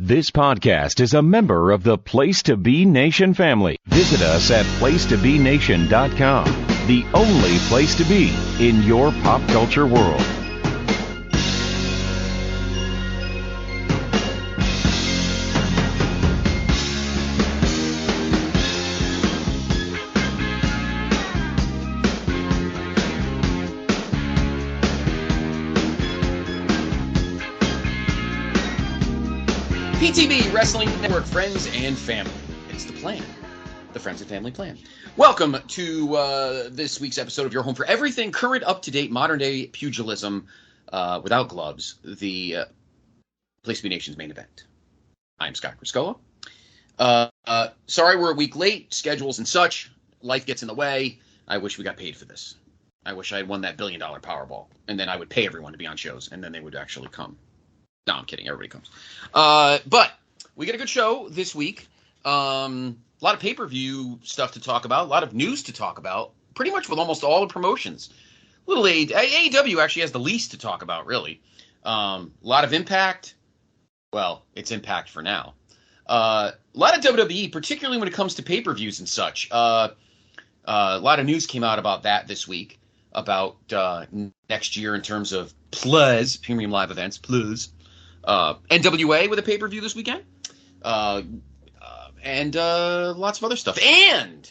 This podcast is a member of the Place to Be Nation family. Visit us at placetobenation.com, the only place to be in your pop culture world. PTB Wrestling Network, friends and family. It's the plan, the Friends and Family Plan. Welcome to this week's episode of your home for everything current, up-to-date, modern-day pugilism without gloves, the Place to Be Nation's main event. I'm Scott Criscuolo. Sorry we're a week late, schedules and such. Life gets in the way. I wish we got paid for this. I wish I had won that $1 billion Powerball, and then I would pay everyone to be on shows, and then they would actually come. No, I'm kidding. Everybody comes. But we get a good show this week. A lot of pay-per-view stuff to talk about. A lot of news to talk about. Pretty much with almost all the promotions. Little AEW actually has the least to talk about, really. A lot of Impact. Well, it's Impact for now. A lot of WWE, particularly when it comes to pay-per-views and such. A lot of news came out about that this week. About next year in terms of plus, premium live events, plus. NWA with a pay-per-view this weekend, and lots of other stuff, and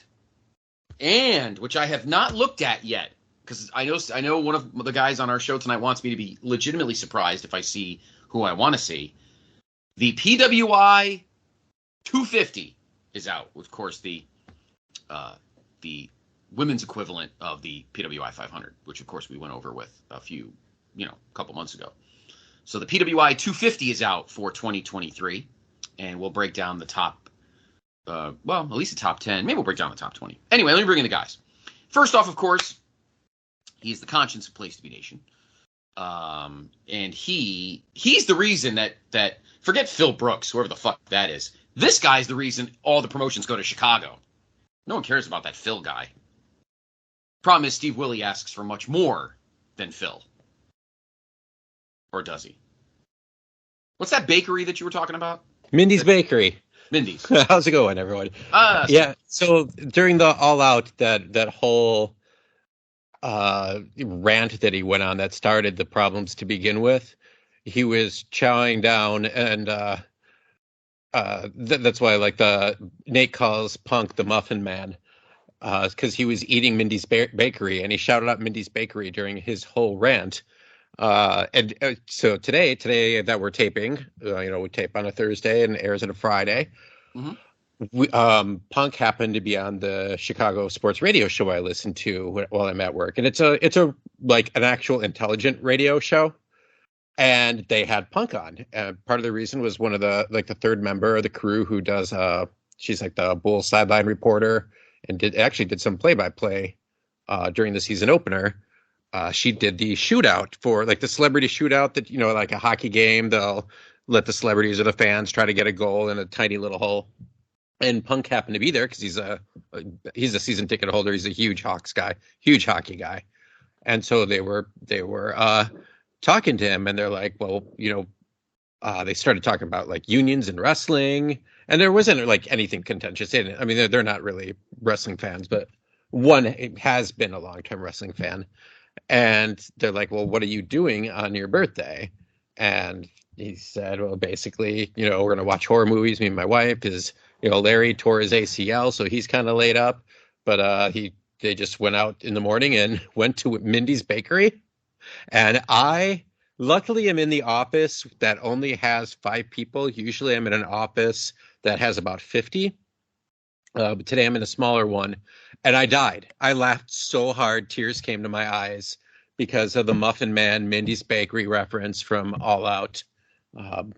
which I have not looked at yet, because I know one of the guys on our show tonight wants me to be legitimately surprised if I see who I want to see. The PWI 250 is out, of course, the women's equivalent of the PWI 500, which of course we went over with a couple months ago. So the PWI 250 is out for 2023, and we'll break down the top, at least the top 10. Maybe we'll break down the top 20. Anyway, let me bring in the guys. First off, of course, he's the conscience of Place to Be Nation. And he's the reason that forget Phil Brooks, whoever the fuck that is. This guy's the reason all the promotions go to Chicago. No one cares about that Phil guy. Problem is, Steve Willie asks for much more than Phil. Or does he? What's that bakery that you were talking about? Mindy's Bakery. Mindy's. How's it going, everyone? Yeah. So during the All Out, that whole rant that he went on that started the problems to begin with, he was chowing down, and that's why Nate calls Punk the Muffin Man, because he was eating Mindy's Bakery, and he shouted out Mindy's Bakery during his whole rant. So today that we're taping, we tape on a Thursday and airs on a Friday. Mm-hmm. Punk happened to be on the Chicago sports radio show I listened to while I'm at work, and it's a like an actual intelligent radio show, and they had Punk on. And part of the reason was one of the third member of the crew who does she's like the Bull sideline reporter and did some play-by-play during the season opener. She did the shootout for the celebrity shootout that, like a hockey game, they'll let the celebrities or the fans try to get a goal in a tiny little hole. And Punk happened to be there because he's a season ticket holder. He's a huge huge hockey guy. And so they were talking to him, and they're like, well, they started talking about unions and wrestling, and there wasn't anything contentious in it. I mean, they're not really wrestling fans, but one has been a long-term wrestling fan. And they're like, well, what are you doing on your birthday? And he said, well, basically, we're going to watch horror movies, me and my wife, because, Larry tore his ACL, so he's kind of laid up. But they just went out in the morning and went to Mindy's Bakery. And I luckily am in the office that only has 5 people. Usually I'm in an office that has about 50. But today I'm in a smaller one, and I died. I laughed so hard, tears came to my eyes because of the Muffin Man Mindy's Bakery reference from All Out. And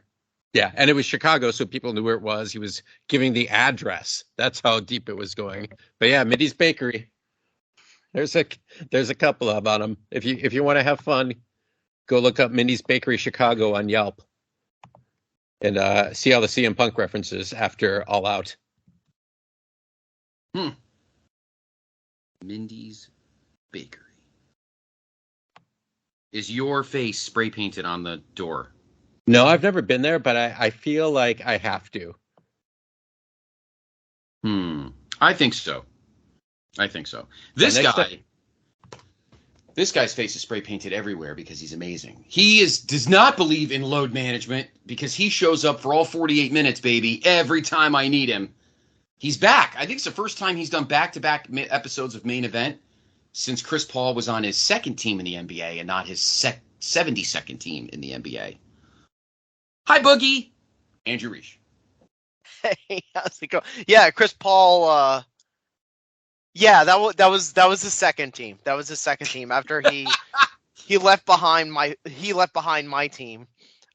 it was Chicago, so people knew where it was. He was giving the address. That's how deep it was going. But yeah, Mindy's Bakery. There's a couple of them. If you want to have fun, go look up Mindy's Bakery Chicago on Yelp and see all the CM Punk references after All Out. Mindy's Bakery. Is your face spray painted on the door? No, I've never been there, but I feel like I have to. I think so. This guy's face is spray painted everywhere because he's amazing. He does not believe in load management because he shows up for all 48 minutes, baby, every time I need him. He's back. I think it's the first time he's done back-to-back episodes of Main Event since Chris Paul was on his second team in the NBA and not his 72nd team in the NBA. Hi, Boogie. Andrew Riche. Hey, how's it going? Yeah, Chris Paul. Yeah, that was his second team. That was his second team after he left behind my team.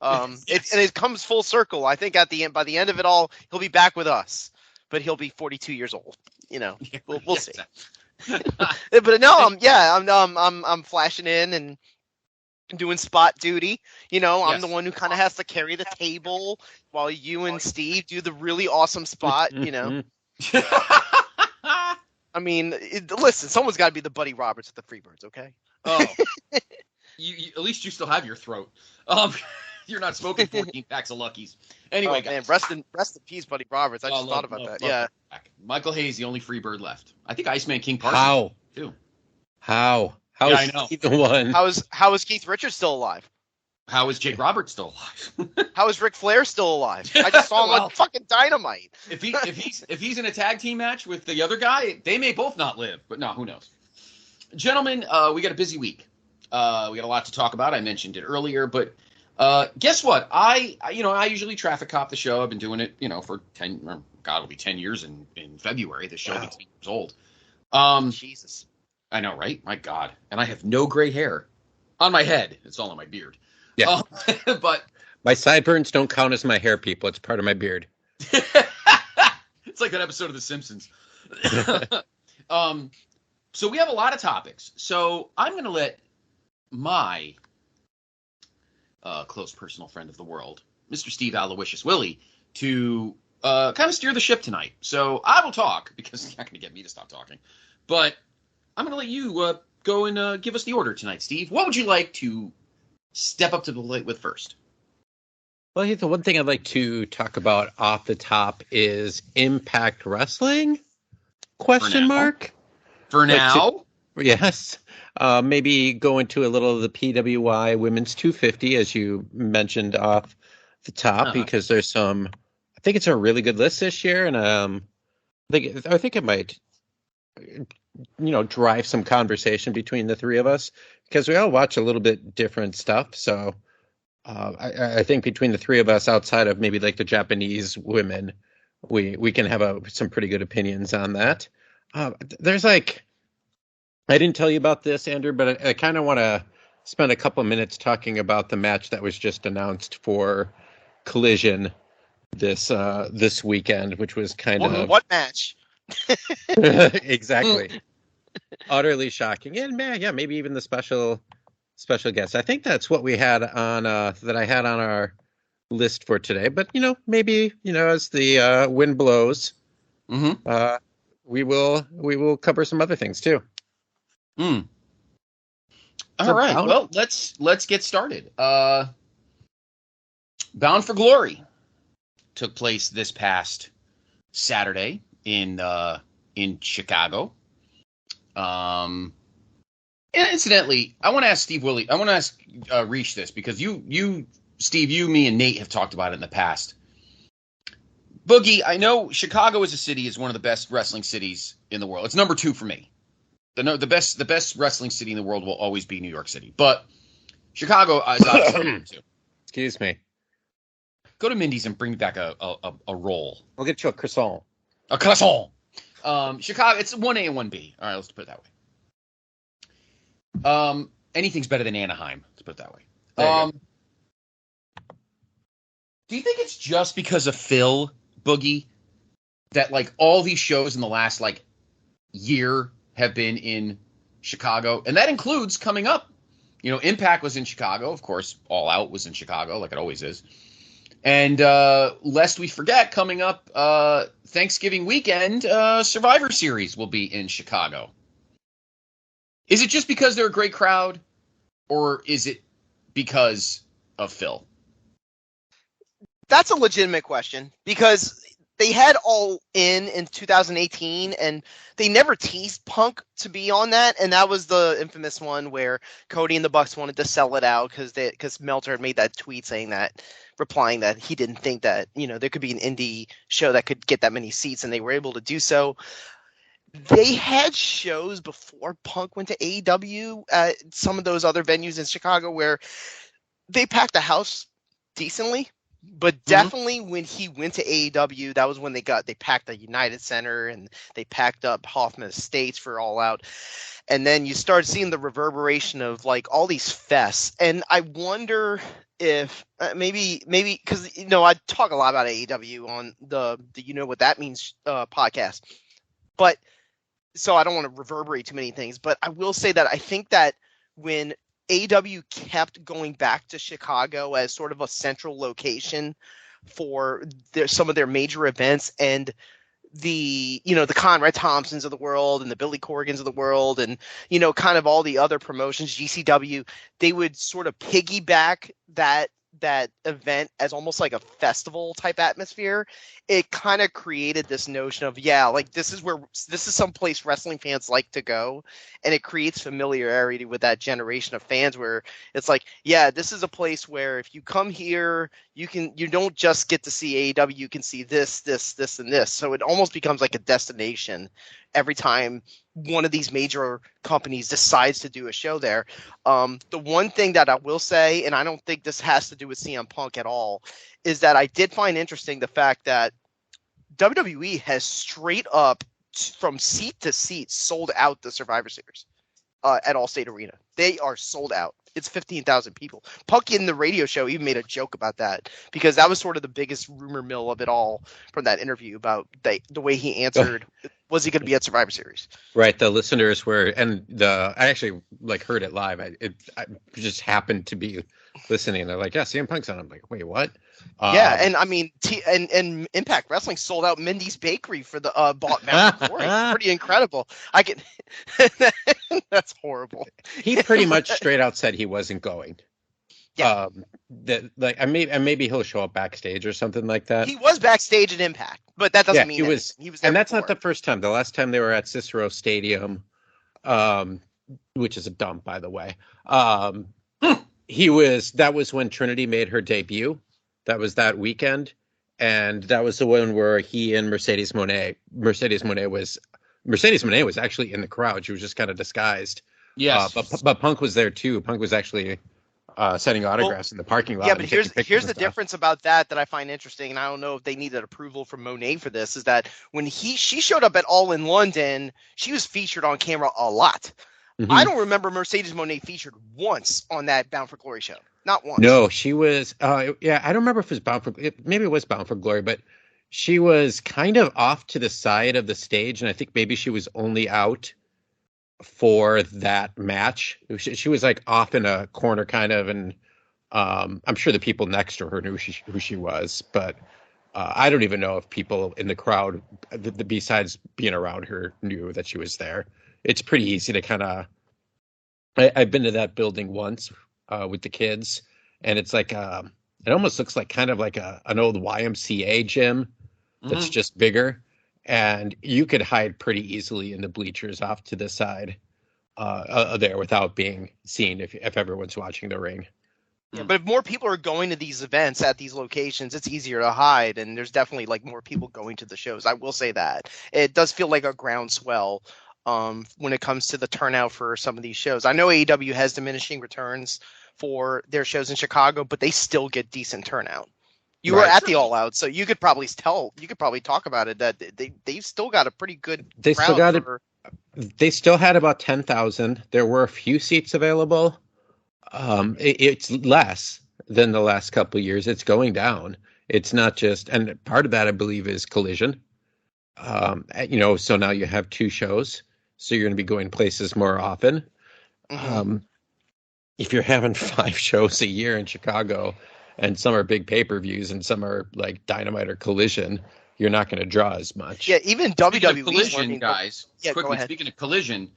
Yes. It comes full circle. I think by the end of it all, he'll be back with us, but he'll be 42 years old. We'll see. But no, I'm flashing in and doing spot duty. I'm the one who kind of has to carry the table while you and Steve do the really awesome spot. I mean, listen, someone's got to be the Buddy Roberts of the Freebirds, okay? Oh, you at least you still have your throat. You're not smoking 14 packs of Luckies. Anyway, guys. Man, rest in peace, Buddy Roberts. I just thought about that. Yeah. Michael Hayes, the only Freebird left. I think Iceman King Parsons. How? Too. How Yeah, is I know. he the one? How is Keith Richards still alive? How is Jake Roberts still alive? How is Ric Flair still alive? I just saw him on fucking Dynamite. If he's in a tag team match with the other guy, they may both not live. But no, who knows? Gentlemen, we got a busy week. We got a lot to talk about. I mentioned it earlier, but guess what? I usually traffic cop the show. I've been doing it, for 10. God, it'll be 10 years in February. The show will be 10 years old. Jesus. I know, right? My God. And I have no gray hair on my head. It's all on my beard. Yeah. But My sideburns don't count as my hair, people. It's part of my beard. it's like that episode of The Simpsons. So we have a lot of topics. So I'm going to let my close personal friend of the world, Mr. Steve Aloysius Willie, to kind of steer the ship tonight. So I will talk because you're not going to get me to stop talking. But I'm going to let you go and give us the order tonight, Steve. What would you like to step up to the plate with first? Well, I think the one thing I'd like to talk about off the top is Impact Wrestling? Question mark? For now? Yes. Maybe go into a little of the PWI Women's 250, as you mentioned off the top, because there's I think it's a really good list this year, and I think it might, drive some conversation between the three of us, because we all watch a little bit different stuff. So I think between the three of us, outside of maybe like the Japanese women, we can have some pretty good opinions on that. There's I didn't tell you about this, Andrew, but I kind of want to spend a couple of minutes talking about the match that was just announced for Collision this weekend, which was kind of what match? Exactly. Utterly shocking. And man, yeah, maybe even the special guest. I think that's what we had on that I had on our list for today. But maybe as the wind blows, we will cover some other things too. All right. Well, let's get started. Bound for Glory took place this past Saturday in Chicago. And incidentally, I want to ask Riche this, because you, Steve, me, and Nate have talked about it in the past. Boogie, I know Chicago as a city is one of the best wrestling cities in the world. It's number 2 for me. The best wrestling city in the world will always be New York City, but Chicago is obviously number 2. Excuse me. Go to Mindy's and bring me back a roll. I'll get you a croissant. A croissant. Chicago, it's 1A and 1B. All right, let's put it that way. Anything's better than Anaheim. Let's put it that way. Do you think it's just because of Phil, Boogie, that all these shows in the last year have been in Chicago? And that includes coming up. Impact was in Chicago. Of course, All Out was in Chicago, like it always is. And lest we forget, coming up Thanksgiving weekend, Survivor Series will be in Chicago. Is it just because they're a great crowd, or is it because of Phil? That's a legitimate question because they had All In 2018, and they never teased Punk to be on that, and that was the infamous one where Cody and the Bucks wanted to sell it out because Meltzer had made that tweet saying that, replying that he didn't think that there could be an indie show that could get that many seats, and they were able to do so. They had shows before Punk went to AEW at some of those other venues in Chicago where they packed the house decently. But definitely when he went to AEW, that was when they packed the United Center and they packed up Hoffman Estates for All Out. And then you start seeing the reverberation of like all these fests. And I wonder if maybe because I talk a lot about AEW on the What That Means podcast. But so I don't want to reverberate too many things, but I will say that I think that when AEW kept going back to Chicago as sort of a central location for some of their major events, and the Conrad Thompsons of the world and the Billy Corgans of the world, and kind of all the other promotions, GCW, they would sort of piggyback that event as almost like a festival type atmosphere. It kind of created this notion of this is some place wrestling fans like to go, and it creates familiarity with that generation of fans where it's like, this is a place where if you come here, you don't just get to see AEW, you can see this and this. So it almost becomes like a destination every time one of these major companies decides to do a show there. The one thing that I will say, and I don't think this has to do with CM Punk at all, is that I did find interesting the fact that WWE has straight up from seat to seat sold out the Survivor Series at Allstate Arena. They are sold out. It's 15,000 people. Punk in the radio show even made a joke about that because that was sort of the biggest rumor mill of it all from that interview about the way he answered. Was he going to be at Survivor Series? Right. The listeners were, and I actually heard it live. I just happened to be listening. They're like, CM Punk's on. I'm like, wait, what? And I mean, and Impact Wrestling sold out Mindy's Bakery for the bought Mountain Glory. It's pretty incredible. That's horrible. He pretty much straight out said he wasn't going. Yeah. Maybe he'll show up backstage or something like that. He was backstage at Impact, but that doesn't mean he was there and that's before. not the first time. The last time they were at Cicero Stadium, which is a dump, by the way. That was when Trinity made her debut. That was that weekend, and that was the one where he and Mercedes Moné was actually in the crowd. She was just kind of disguised. Yes, but Punk was there too. Punk was actually setting autographs in the parking lot. Yeah, but here's the difference about that I find interesting, and I don't know if they needed approval from Monet for this, is that when she showed up at All in London, she was featured on camera a lot. Mm-hmm. I don't remember Mercedes Moné featured once on that Bound for Glory show. Not once. No, she was. I don't remember if it was maybe it was Bound for Glory, but she was kind of off to the side of the stage, and I think maybe she was only out for that match. She was off in a corner kind of, and I'm sure the people next to her knew who she was, but I don't even know if people in the crowd, besides being around her, knew that she was there. It's pretty easy to kind of. I've been to that building once with the kids, and it's it almost looks like kind of like an old YMCA gym that's just bigger. And you could hide pretty easily in the bleachers off to the side there without being seen if everyone's watching the ring. Yeah, but if more people are going to these events at these locations, it's easier to hide, and there's definitely more people going to the shows. I will say that. It does feel like a groundswell when it comes to the turnout for some of these shows. I know AEW has diminishing returns for their shows in Chicago, but they still get decent turnout. You were at the All Out, so you could probably talk about it, that they've still got a pretty good crowd. They still had about 10,000. There were a few seats available. It's less than the last couple of years. It's going down. It's not just, and part of that I believe is Collision. So now you have 2 shows, so you're going to be going places more often. Mm-hmm. If you're having 5 shows a year in Chicago, and some are big pay-per-views and some are like Dynamite or Collision, you're not going to draw as much. Yeah, even WWE. Collision, guys. Yeah, quickly, speaking of Collision's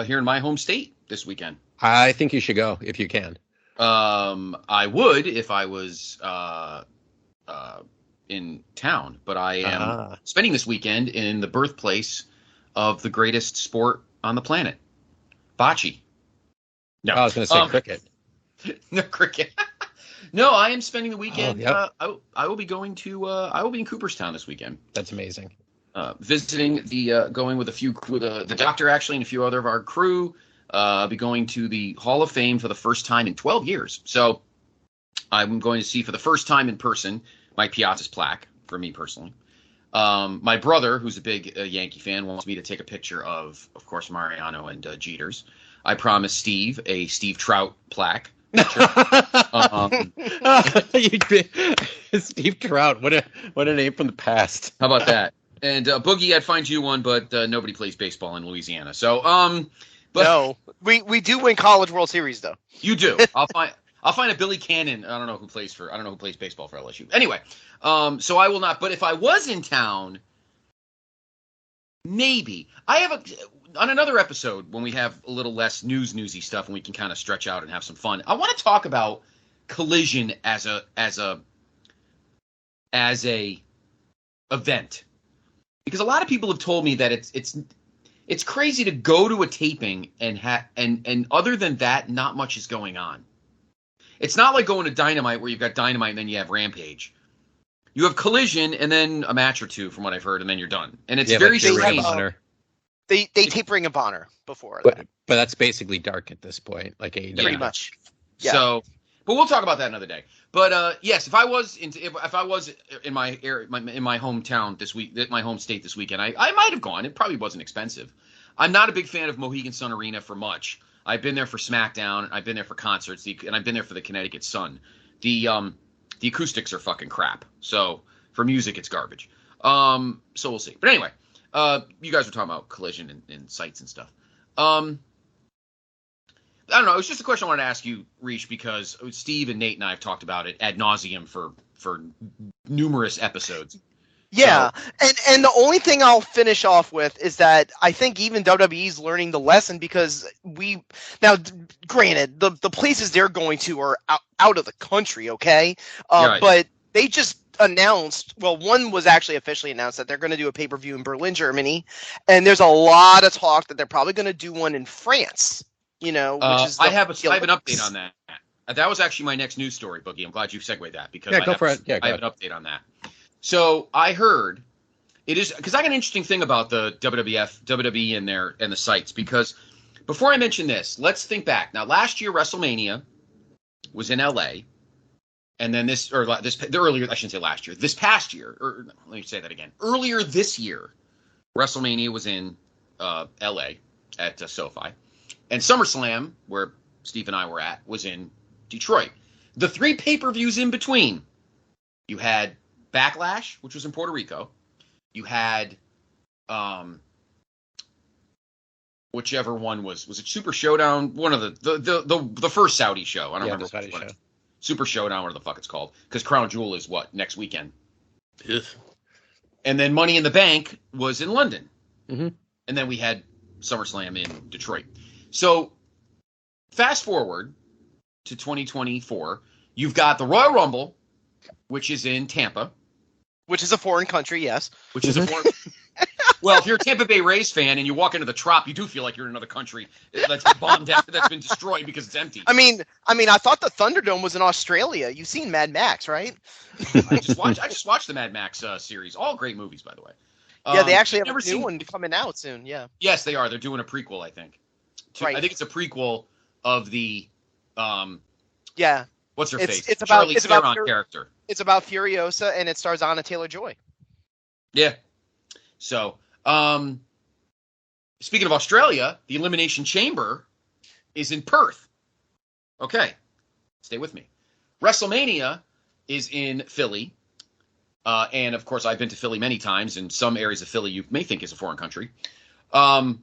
here in my home state this weekend. I think you should go if you can. I would if I was in town, but I am spending this weekend in the birthplace of the greatest sport on the planet, bocce. No, I was going to say cricket. No cricket. No, I am spending the weekend. Yep. I will be going to. I will be in Cooperstown this weekend. That's amazing. Visiting going with the doctor actually and a few other of our crew. I'll be going to the Hall of Fame for the first time in 12 years. So I'm going to see for the first time in person Mike Piazza's plaque for me personally. My brother, who's a big Yankee fan, wants me to take a picture of course, Mariano and Jeters. I promised Steve a Steve Trout plaque. Steve Trout, what a name from the past. How about that? And Boogie, I'd find you one, but nobody plays baseball in Louisiana. So, but no, we do win College World Series though. You do. I'll find a Billy Cannon. I don't know who plays baseball for LSU. Anyway, so I will not. But if I was in town, maybe I have on another episode when we have a little less newsy stuff and we can kind of stretch out and have some fun. I want to talk about Collision as a event, because a lot of people have told me that it's crazy to go to a taping and other than that, not much is going on. It's not like going to Dynamite where you've got Dynamite and then you have Rampage. You have Collision and then a match or two, from what I've heard, and then you're done. And it's very strange. They tape Ring of Honor before that. But that's basically dark at this point, like AEW. Pretty much. Yeah. So, but we'll talk about that another day. But yes, if I was in my hometown this week, my home state this weekend, I might have gone. It probably wasn't expensive. I'm not a big fan of Mohegan Sun Arena for much. I've been there for SmackDown. I've been there for concerts, and I've been there for the Connecticut Sun. The acoustics are fucking crap. So for music, it's garbage. So we'll see. But anyway, you guys were talking about Collision and sites and stuff. I don't know. It was just a question I wanted to ask you, Riche, because Steve and Nate and I have talked about it ad nauseum for numerous episodes. Yeah, and the only thing I'll finish off with is that I think even WWE's learning the lesson, because granted, the places they're going to are out of the country, okay? Right. But they just announced, well, one was actually officially announced that they're going to do a pay-per-view in Berlin, Germany, and there's a lot of talk that they're probably going to do one in France, which is I have an update on that. That was actually my next news story, Boogie. I'm glad you segued that, because I have an update on that. So I heard it is, because I got an interesting thing about the WWE and the sites, because before I mention this, let's think back. Now, last year WrestleMania was in LA, and then this past year, or let me say that again. Earlier this year, WrestleMania was in LA at SoFi, and SummerSlam, where Steve and I were at, was in Detroit. The 3 pay-per-views in between, you had Backlash, which was in Puerto Rico. You had whichever one was it Super Showdown? One of the first Saudi show. I don't remember which one. Super Showdown, whatever the fuck it's called, because Crown Jewel is next weekend. Yes. And then Money in the Bank was in London. Mm-hmm. And then we had SummerSlam in Detroit. So fast forward to 2024, you've got the Royal Rumble, which is in Tampa. Which is a foreign country, yes. Which is a foreign. Well, if you're a Tampa Bay Rays fan and you walk into the Trop, you do feel like you're in another country that's bombed out, that's been destroyed because it's empty. I mean, I thought the Thunderdome was in Australia. You've seen Mad Max, right? I just watched the Mad Max series. All great movies, by the way. Yeah, they actually have a new one coming out soon. Yeah. Yes, they are. They're doing a prequel, I think. Right. I think it's a prequel of the. Yeah. What's her face? It's Charlize Theron character. It's about Furiosa, and it stars Anna Taylor-Joy. Yeah. So, speaking of Australia, the Elimination Chamber is in Perth. Okay. Stay with me. WrestleMania is in Philly. And, of course, I've been to Philly many times. In some areas of Philly you may think is a foreign country. Now,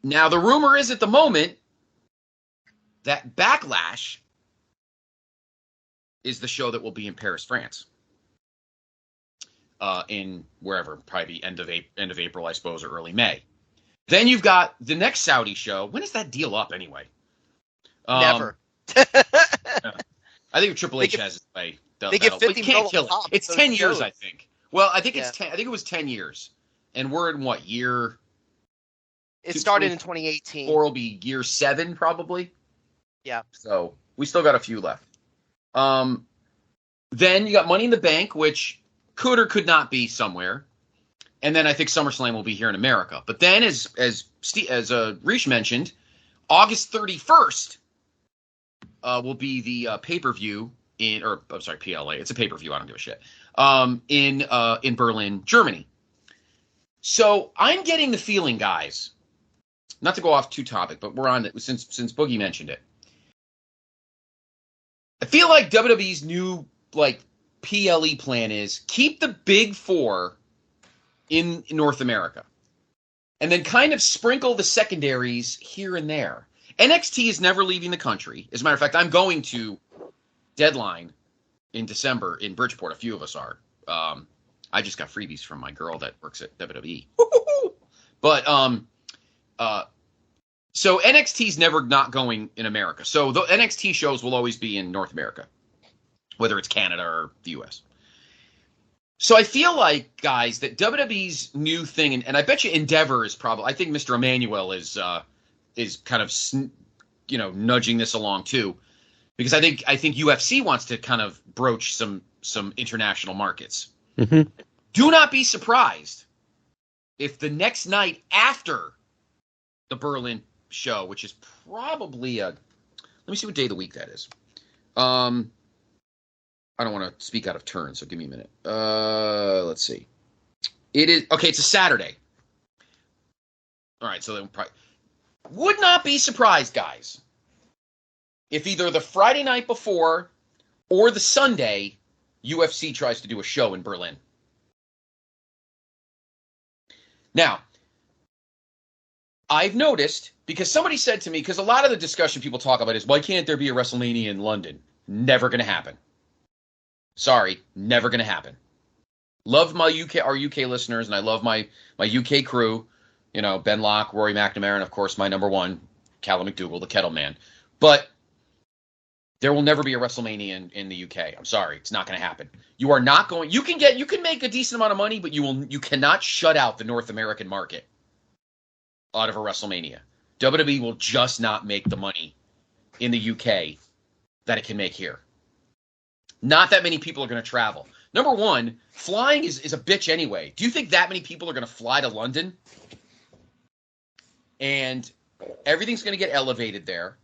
the rumor is at the moment that Backlash is the show that will be in Paris, France. In wherever, probably end of April, I suppose, or early May. Then you've got the next Saudi show. When is that deal up anyway? Never. I think Triple H has his way. They get 50 can't kill it. top, It's so 10 it years, goes. I think. Well, I think it's 10. I think it was 10 years, and we're in what year? It started in 2018. 4 will be year 7 probably. Yeah. So we still got a few left. Then you got Money in the Bank, which could or could not be somewhere, and then I think SummerSlam will be here in America. But then, as Riche mentioned, August 31st will be the pay-per-view PLA. It's a pay-per-view. I don't give a shit. In Berlin, Germany. So I'm getting the feeling, guys, not to go off too topic, but we're on it since Boogie mentioned it. I feel like WWE's new PLE plan is keep the big 4 in North America, and then kind of sprinkle the secondaries here and there. NXT is never leaving the country. As a matter of fact, I'm going to Deadline in December in Bridgeport. A few of us are. I just got freebies from my girl that works at WWE. But so NXT's never not going in America. So the NXT shows will always be in North America, whether it's Canada or the US. So I feel like, guys, that WWE's new thing, and I bet you Endeavor is probably, I think Mr. Emmanuel is kind of, nudging this along too, because I think UFC wants to kind of broach some international markets. Mm-hmm. Do not be surprised if the next night after the Berlin show, which is probably let me see what day of the week that is. I don't want to speak out of turn, so give me a minute. Let's see. It is okay. It's a Saturday. All right, so then probably would not be surprised, guys, if either the Friday night before or the Sunday UFC tries to do a show in Berlin. Now, I've noticed, because somebody said to me, because a lot of the discussion people talk about is, why can't there be a WrestleMania in London? Never going to happen. Sorry, never going to happen. Love our UK listeners, and I love my UK crew. Ben Locke, Rory McNamara, and of course my number one, Callum McDougall, the Kettle Man. But there will never be a WrestleMania in the UK. I'm sorry, it's not going to happen. You are not going. You can make a decent amount of money, but you cannot shut out the North American market out of a WrestleMania. WWE will just not make the money in the UK that it can make here. Not that many people are going to travel. Number one, flying is a bitch anyway. Do you think that many people are going to fly to London? And everything's going to get elevated there.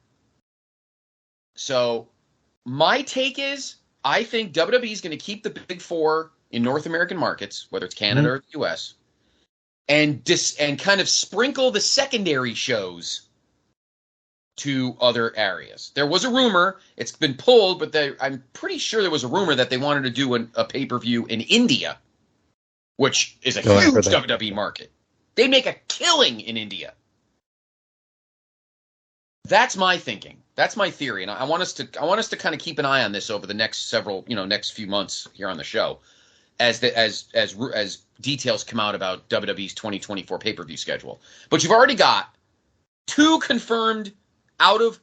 So my take is, I think WWE is going to keep the big 4 in North American markets, whether it's Canada or the US, and kind of sprinkle the secondary shows to other areas. There was a rumor, it's been pulled, but I'm pretty sure there was a rumor that they wanted to do a pay-per-view in India, which is a huge WWE market. They make a killing in India. That's my thinking. That's my theory, and I want us to kind of keep an eye on this over the next next few months here on the show, as details come out about WWE's 2024 pay-per-view schedule. But you've already got 2 confirmed out of,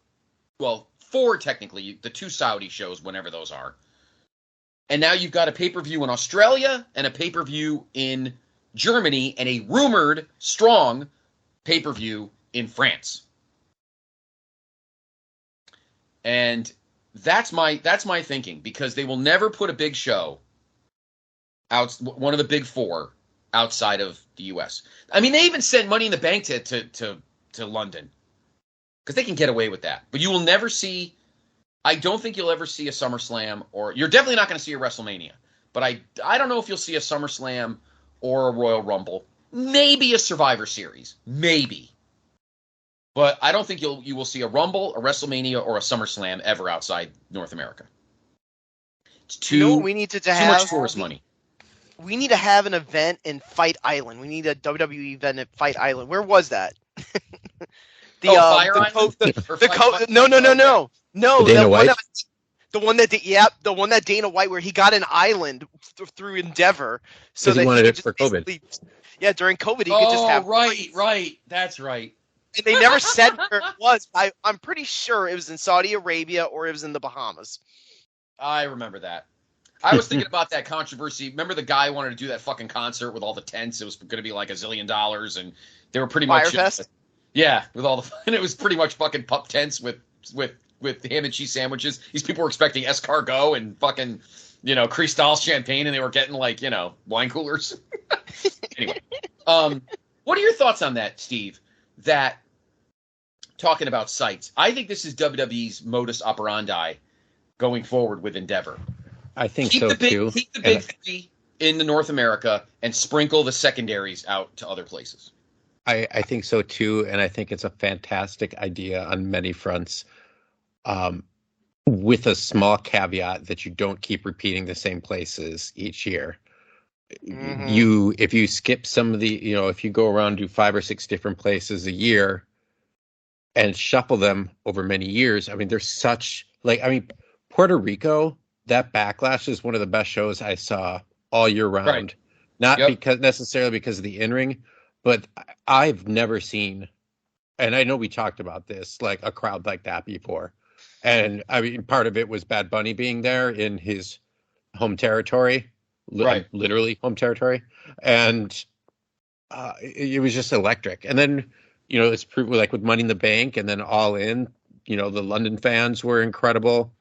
4 technically, the 2 Saudi shows, whenever those are. And now you've got a pay-per-view in Australia and a pay-per-view in Germany and a rumored strong pay-per-view in France. And that's my thinking, because they will never put a big show out, one of the big 4, outside of the US. I mean, they even sent Money in the Bank to London, because they can get away with that. But you will never see, I don't think you'll ever see a SummerSlam, or you're definitely not going to see a WrestleMania. But I don't know if you'll see a SummerSlam or a Royal Rumble. Maybe a Survivor Series. Maybe. But I don't think you will see a Rumble, a WrestleMania, or a SummerSlam ever outside North America. It's too, we need to too have? much tourist money. We need to have an event in Fight Island. We need a WWE event at Fight Island. Where was that? Fire Island? No. Dana White? The one that Dana White, where he got an island through Endeavor, so that he wanted it for COVID. Yeah, during COVID he could just have. Right. That's right. And they never said where it was. I'm pretty sure it was in Saudi Arabia or it was in the Bahamas. I remember that. I was thinking about that controversy. Remember the guy wanted to do that fucking concert with all the tents? It was going to be like $1 zillion, and they were pretty much Firefest? Yeah, with all the and it was pretty much fucking pup tents with ham and cheese sandwiches. These people were expecting escargot and fucking Cristal champagne, and they were getting like wine coolers. Anyway, what are your thoughts on that, Steve? That talking about sites, I think this is WWE's modus operandi going forward with Endeavor. I think so too. Keep the big three in the North America and sprinkle the secondaries out to other places. I think so too, and I think it's a fantastic idea on many fronts. With a small caveat that you don't keep repeating the same places each year. Mm-hmm. If you skip some of the, if you go around do 5 or 6 different places a year and shuffle them over many years, I mean, there's such Puerto Rico, that Backlash is one of the best shows I saw all year round. Right. Not necessarily because of the in-ring, but I've never seen, and I know we talked about this, like a crowd like that before. And I mean, part of it was Bad Bunny being there in his home territory, literally home territory. And it was just electric. And then, it's proved like with Money in the Bank and then All In, the London fans were incredible.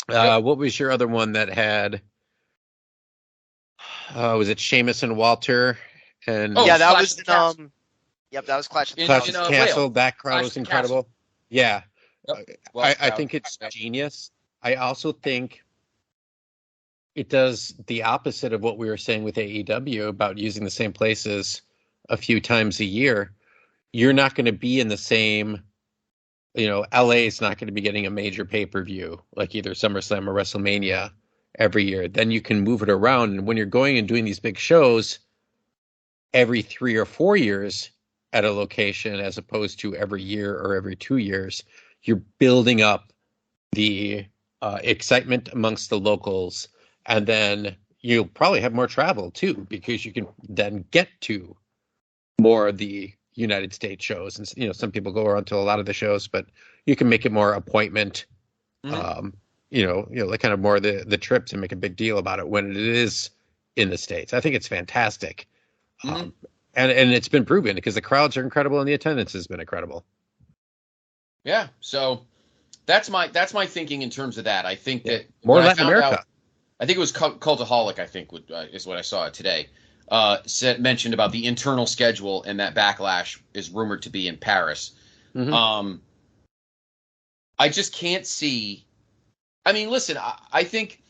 What was your other one that had, was it Sheamus and Walter? And that was, that was Clash of the Castle. That crowd was incredible. Castle. Yeah. Yep. I think it's genius. I also think it does the opposite of what we were saying with AEW about using the same places a few times a year. You're not going to be in the same, LA is not going to be getting a major pay-per-view like either SummerSlam or WrestleMania every year. Then you can move it around. And when you're going and doing these big shows every 3 or 4 years at a location, as opposed to every year or every 2 years, you're building up the excitement amongst the locals, and then you'll probably have more travel too, because you can then get to more of the United States shows. And some people go around to a lot of the shows, but you can make it more appointment. Mm-hmm. Like kind of more the trips and make a big deal about it when it is in the States. I think it's fantastic, and it's been proven because the crowds are incredible and the attendance has been incredible. Yeah, so that's my thinking in terms of that. I think that more Latin America. I think it was Cultaholic. I think is what I saw today. Mentioned about the internal schedule, and that Backlash is rumored to be in Paris. Mm-hmm. I just can't see. I mean, listen, I think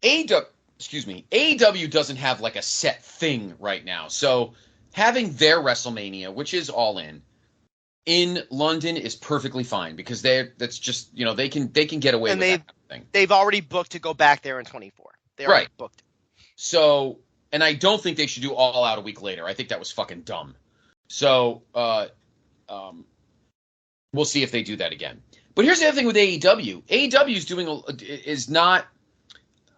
AEW doesn't have like a set thing right now. So having their WrestleMania, which is All in London, is perfectly fine because that's just they can get away with that kind of thing. They've already booked to go back there in 24. They already booked. So, and I don't think they should do All Out a week later. I think that was fucking dumb. So, we'll see if they do that again. But here's the other thing with AEW. AEW is not.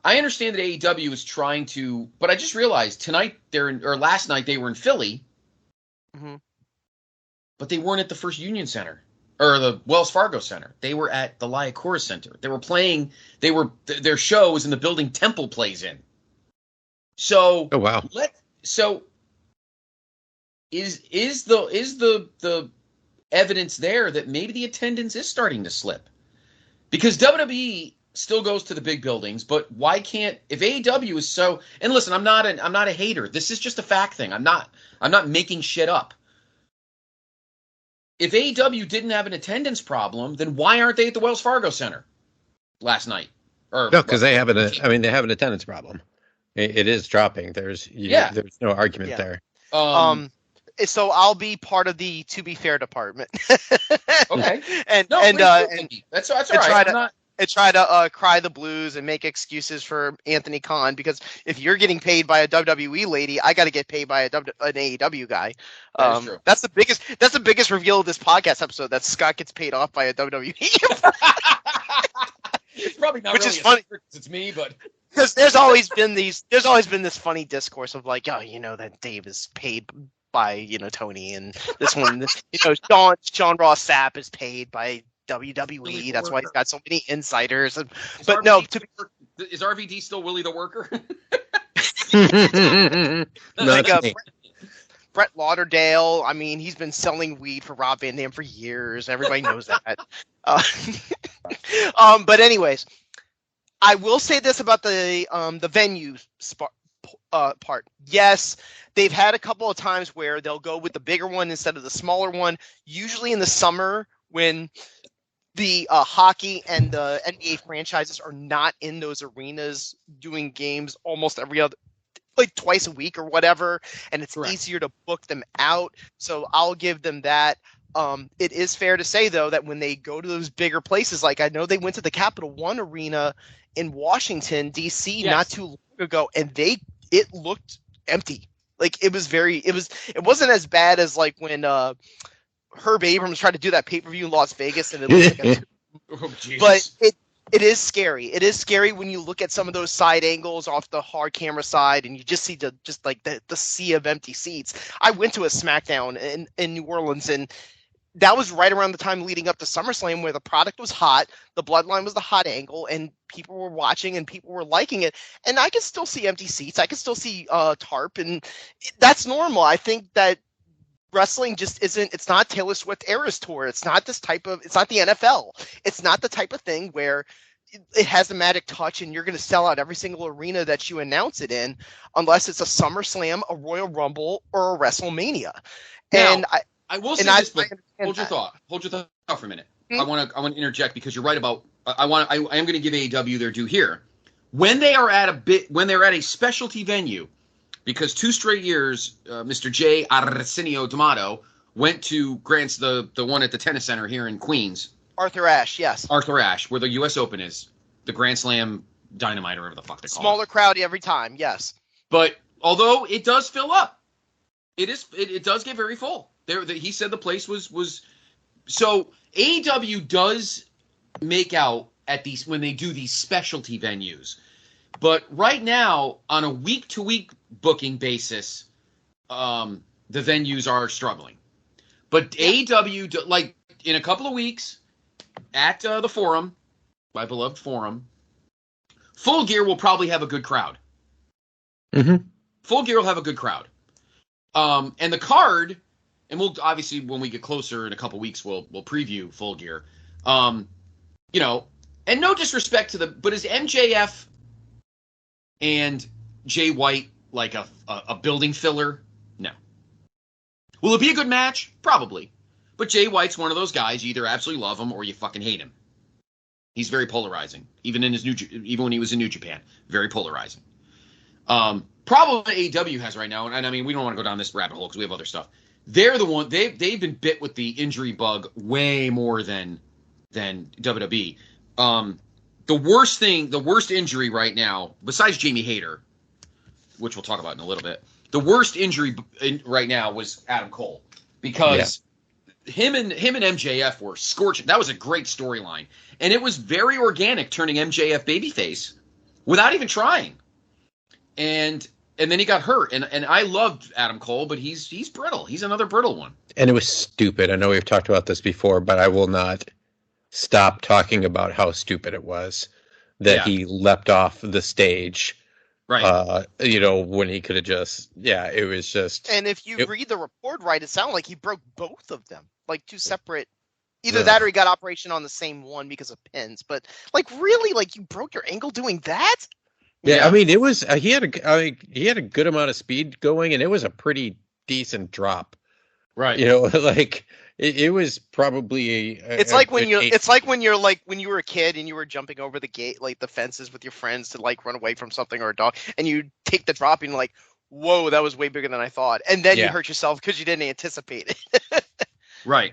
I understand that AEW is trying to, but I just realized last night they were in Philly. Mm-hmm. But they weren't at the First Union Center or the Wells Fargo Center. They were at the Liacouras Center. They were playing. Their show was in the building Temple plays in. So, oh wow. So is the evidence there that maybe the attendance is starting to slip? Because WWE still goes to the big buildings, but why can't, if AEW is so, and listen, I'm not a hater. This is just a fact thing. I'm not making shit up. If AEW didn't have an attendance problem, then why aren't they at the Wells Fargo Center last night? No, because they have an attendance problem. It is dropping. There's no argument there. So I'll be part of the To Be Fair department. Okay. and that's all right. Try to cry the blues and make excuses for Anthony Khan, because if you're getting paid by a WWE lady, I got to get paid by an AEW guy. That is true. That's the biggest reveal of this podcast episode, that Scott gets paid off by a WWE. It's probably not, which really is funny. It's me, but because there's always been this funny discourse of like, oh, that Dave is paid by Tony, and this one, Sean Ross Sapp is paid by WWE. That's why he's got so many insiders. But no, is RVD still Willie the Worker? Like Brett Lauderdale. I mean, he's been selling weed for Rob Van Dam for years. Everybody knows that. But anyways, I will say this about the venue part. Yes, they've had a couple of times where they'll go with the bigger one instead of the smaller one. Usually in the summer when the hockey and the NBA franchises are not in those arenas doing games almost every other, like twice a week or whatever, and it's easier to book them out. So I'll give them that. It is fair to say, though, that when they go to those bigger places, like I know they went to the Capital One Arena in Washington, D.C. not too long ago, and it looked empty. Like it wasn't as bad as like when Herb Abrams tried to do that pay-per-view in Las Vegas, and it looked like but it is scary. It is scary when you look at some of those side angles off the hard camera side, and you just see the sea of empty seats. I went to a SmackDown in New Orleans, and that was right around the time leading up to SummerSlam, where the product was hot, the Bloodline was the hot angle, and people were watching and people were liking it. And I can still see empty seats. I can still see tarp, and that's normal. I think that wrestling just isn't. It's not Taylor Swift Eras Tour. It's not it's not the NFL. It's not the type of thing where it has a magic touch and you're going to sell out every single arena that you announce it in, unless it's a SummerSlam, a Royal Rumble, or a WrestleMania. Now, And I will say this, but hold your thought for a minute. I want to interject because you're right about. I am going to give AEW their due here. When they are at a specialty venue, because 2 straight years, Mr. J. Arsenio D'Amato went to Grant's the one at the Tennis Center here in Queens. Arthur Ashe, yes. Arthur Ashe, where the U.S. Open is, the Grand Slam Dynamite or whatever the fuck they call it. Smaller crowd every time, yes. But although it does fill up, it does get very full. He said the place was so AEW does make out at these when they do these specialty venues. But right now, on a week-to-week booking basis, the venues are struggling. But AEW, like in a couple of weeks, at the Forum, my beloved Forum, Full Gear will probably have a good crowd. Mm-hmm. Full Gear will have a good crowd. And the card, and we'll obviously when we get closer in a couple of weeks, we'll preview Full Gear. And no disrespect to but is MJF and Jay White like a building filler? No. Will it be a good match? Probably. But Jay White's one of those guys, you either absolutely love him or you fucking hate him. He's very polarizing. Even when he was in New Japan. Very polarizing. Problem AEW has right now, and I mean, we don't want to go down this rabbit hole because we have other stuff. They're the one, they've been bit with the injury bug way more than WWE. The worst injury right now, besides Jamie Hayter, which we'll talk about in a little bit, the worst injury right now was Adam Cole because him and MJF were scorching. That was a great storyline, and it was very organic, turning MJF babyface without even trying. And then he got hurt, and I loved Adam Cole, but he's brittle. He's another brittle one. And it was stupid. I know we've talked about this before, but I will not stop talking about how stupid it was that he leapt off the stage. Right. When he could have just, it was just. And if you read the report right, it sounded like he broke both of them, like 2 separate. Either that or he got operation on the same one because of pins. But like, really, like you broke your ankle doing that? Yeah, I mean, it was. He had a good amount of speed going, and it was a pretty decent drop. Right. Like it was probably. It's like when you were a kid and you were jumping over the gate, like the fences with your friends to like run away from something or a dog, and you take the drop and like, whoa, that was way bigger than I thought, and then you hurt yourself because you didn't anticipate it. Right.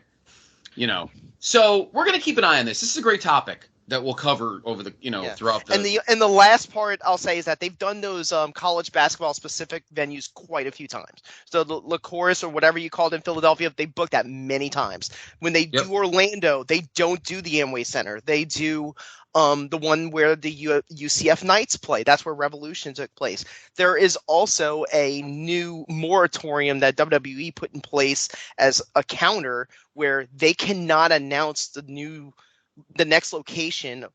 So we're gonna keep an eye on this. This is a great topic. that we'll cover over the throughout the and the last part I'll say is that they've done those college basketball specific venues quite a few times. So the La Chorus or whatever you called in Philadelphia, they booked that many times. When they do Orlando, they don't do the Amway Center. They do the one where the UCF Knights play. That's where Revolution took place. There is also a new moratorium that WWE put in place as a counter where they cannot announce the next location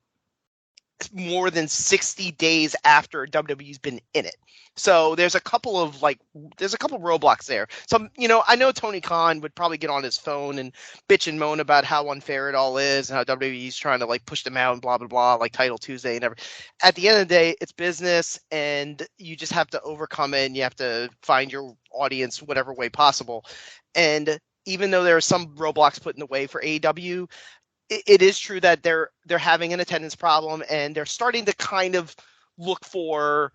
more than 60 days after WWE's been in it. So there's a couple of roadblocks there. So, I know Tony Khan would probably get on his phone and bitch and moan about how unfair it all is and how WWE's trying to push them out and blah, blah, blah, like Title Tuesday and everything. At the end of the day, it's business and you just have to overcome it and you have to find your audience whatever way possible. And even though there are some roadblocks put in the way for AEW, it is true that they're having an attendance problem and they're starting to kind of look for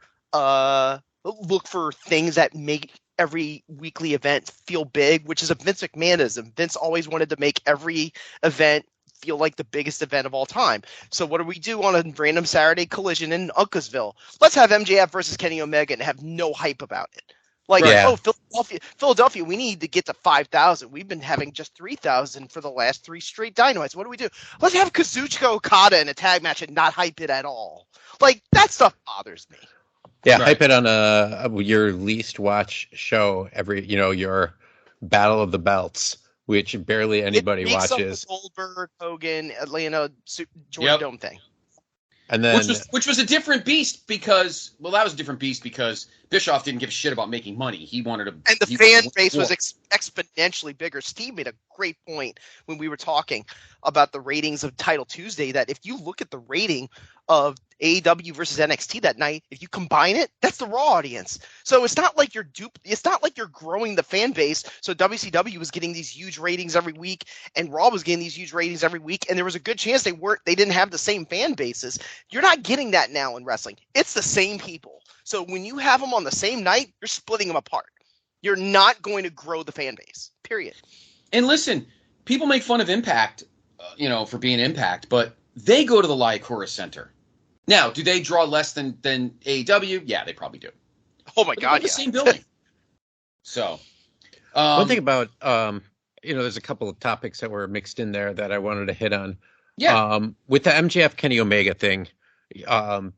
things that make every weekly event feel big, which is a Vince McMahonism. Vince always wanted to make every event feel like the biggest event of all time. So what do we do on a random Saturday Collision in Uncasville? Let's have MJF versus Kenny Omega and have no hype about it. Philadelphia, we need to get to 5,000. We've been having just 3,000 for the last 3 straight Dynamites. What do we do? Let's have Kazuchika Okada in a tag match and not hype it at all. That stuff bothers me. Yeah, hype it on your least watch show your Battle of the Belts, which barely anybody watches. Goldberg, Hogan, Atlanta, Georgia Dome thing. And then, which was a different beast because that was a different beast because Bischoff didn't give a shit about making money. He wanted to, and the fan base was exponentially bigger. Steve made a great point when we were talking about the ratings of Title Tuesday. That if you look at the rating of AEW versus NXT that night, if you combine it, that's the Raw audience. So it's not like it's not like you're growing the fan base. So WCW was getting these huge ratings every week, and Raw was getting these huge ratings every week, and there was a good chance they didn't have the same fan bases. You're not getting that now in wrestling. It's the same people. So when you have them on the same night, you're splitting them apart. You're not going to grow the fan base. Period. And listen, people make fun of Impact, for being Impact, but they go to the Lycora Center. Now, do they draw less than AEW? Yeah, they probably do. Oh my God, the same building. So, one thing about there's a couple of topics that were mixed in there that I wanted to hit on. Yeah. With the MJF Kenny Omega thing,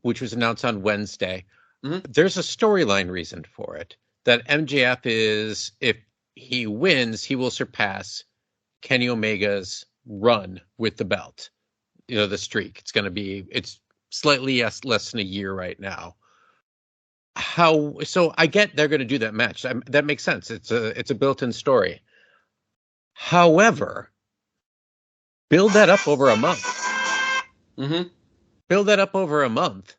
which was announced on Wednesday, there's a storyline reason for it. That MJF is, if he wins, he will surpass Kenny Omega's run with the belt. The streak. It's slightly less than a year right now. So I get they're going to do that match. That makes sense. It's a built-in story. However, build that up over a month. Mm-hmm. Build that up over a month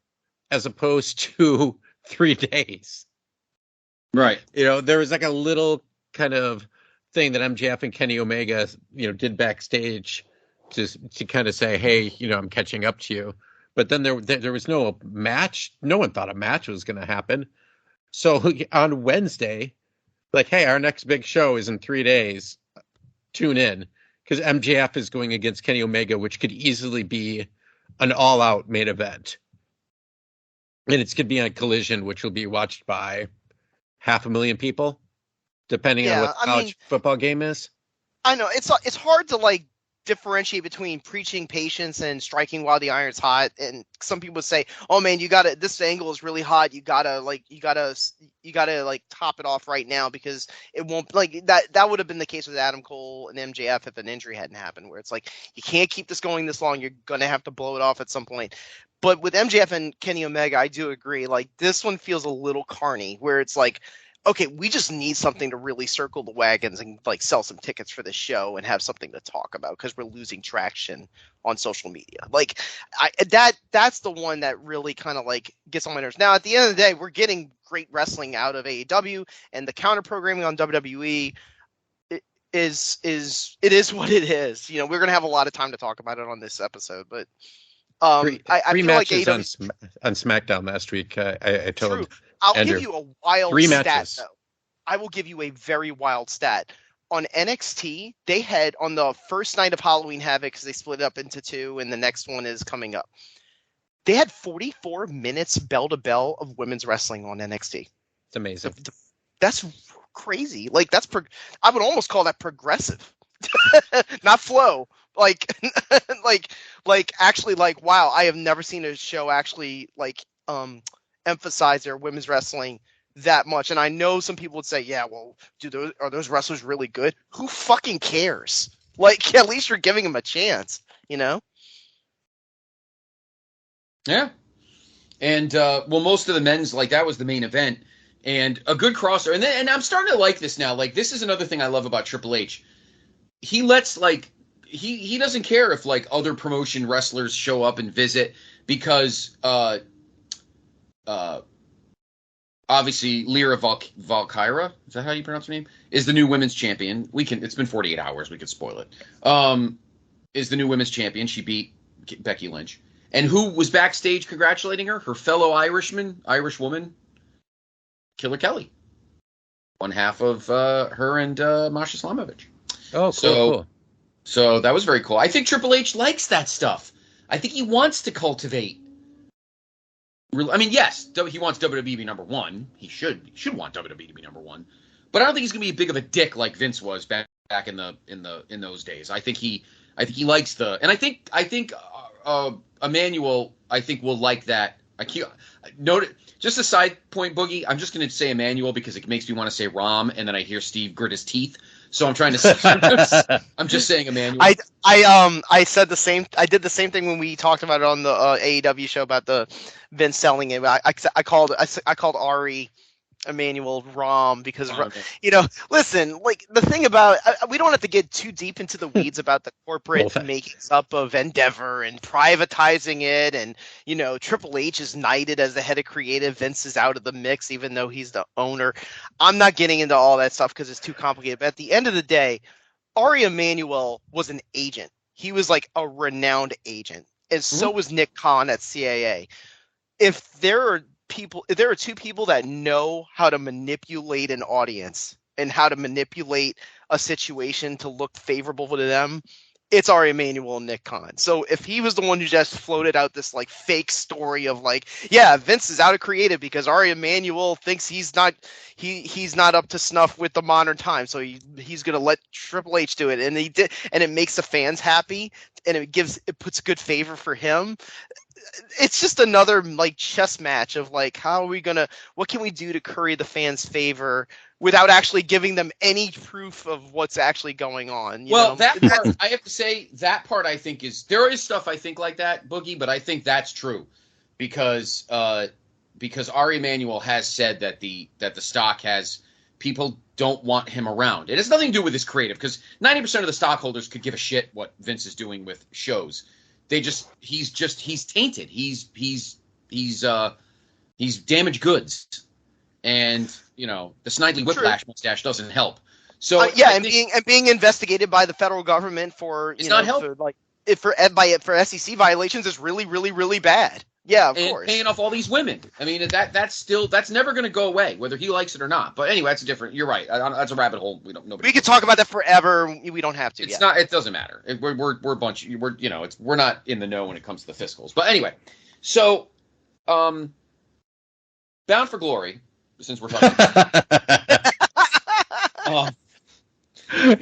as opposed to 3 days. Right. There was a little kind of thing that MJF and Kenny Omega, did backstage to kind of say, hey, I'm catching up to you. But then there was no match. No one thought a match was going to happen. So on Wednesday, hey, our next big show is in 3 days. Tune in, because MJF is going against Kenny Omega, which could easily be an all-out main event. And it's going to be on Collision, which will be watched by 500,000 people, depending on what the college football game is. I know it's hard to differentiate between preaching patience and striking while the iron's hot. And some people say, oh man, this angle is really hot. You gotta top it off right now because it won't that would have been the case with Adam Cole and MJF if an injury hadn't happened, where it's you can't keep this going this long. You're going to have to blow it off at some point. But with MJF and Kenny Omega, I do agree. This one feels a little carny, where it's okay, we just need something to really circle the wagons and sell some tickets for this show and have something to talk about because we're losing traction on social media. That's the one that really kind of gets on my nerves. Now, at the end of the day, we're getting great wrestling out of AEW, and the counter programming on WWE is what it is. We're gonna have a lot of time to talk about it on this episode, but three matches on SmackDown last week. I told True. I'll Andrew, give you a wild 3 stat, matches. though. I will give you a very wild stat. on NXT, they had on the first night of Halloween Havoc, because they split it up into 2, and the next one is coming up. They had 44 minutes bell to bell of women's wrestling on NXT. It's amazing. That's crazy. Like I would almost call that progressive, not flow. Like, actually, like, wow, I have never seen a show actually like emphasize their women's wrestling that much. And I know some people would say, yeah, well, are those wrestlers really good? Who fucking cares? Like, at least you're giving them a chance, you know? Yeah. And well, most of the men's, like, that was the main event, and a good crossover. And I'm starting to like this now. Like, this is another thing I love about Triple H. He lets, like, he doesn't care if, like, other promotion wrestlers show up and visit, because obviously Lyra Valkyra, is that how you pronounce her name? Is the new women's champion. It's been 48 hours, we could spoil it. Is the new women's champion. She beat Becky Lynch. And who was backstage congratulating her? Her fellow Irish woman, Killer Kelly. One half of her and Masha Slamovich. Oh, cool. So that was very cool. I think Triple H likes that stuff. I think he wants to cultivate. I mean, yes, he wants WWE to be number one. He should want WWE to be number one. But I don't think he's going to be big of a dick like Vince was back in those days. I think he likes the, and I think Emmanuel, I think, will like that. Just a side point, Boogie. I'm just going to say Emmanuel because it makes me want to say Rom, and then I hear Steve grit his teeth. So I'm trying to. I'm just saying Emmanuel. I said the same. I did the same thing when we talked about it on the AEW show about the Vince selling it. I called Ari Emmanuel Rom because listen, like, the thing about we don't have to get too deep into the weeds about the corporate makings up of Endeavor and privatizing it, and Triple H is knighted as the head of creative. Vince is out of the mix even though he's the owner. I'm not getting into all that stuff because it's too complicated, but at the end of the day, Ari Emanuel was an agent. He was like a renowned agent, and so was Nick Khan at CAA. If there are two people that know how to manipulate an audience and how to manipulate a situation to look favorable to them, it's Ari Emanuel and Nick Khan. So if he was the one who just floated out this like fake story of like, yeah, Vince is out of creative because Ari Emanuel thinks he's not up to snuff with the modern time, so he's gonna let Triple H do it, and he did, and it makes the fans happy, and it puts a good favor for him. It's just another like chess match of like, what can we do to curry the fans' favor without actually giving them any proof of what's actually going on? That part, I have to say, that part I think there is stuff I think like that, Boogie, but I think that's true because Ari Emanuel has said that the stock has people don't want him around. It has nothing to do with his creative, because 90% of the stockholders could give a shit what Vince is doing with shows. He's tainted. He's damaged goods, and the Snidely Whiplash mustache doesn't help. So being investigated by the federal government for for SEC violations is really, really, really bad. Yeah, of course. Paying off all these women. I mean, that's never going to go away, whether he likes it or not. But anyway, that's different. You're right. That's a rabbit hole. We could talk about that forever. We don't have to. It's not. It doesn't matter. We're a bunch. We're not in the know when it comes to the fiscals. But anyway, so Bound for Glory. Since we're talking about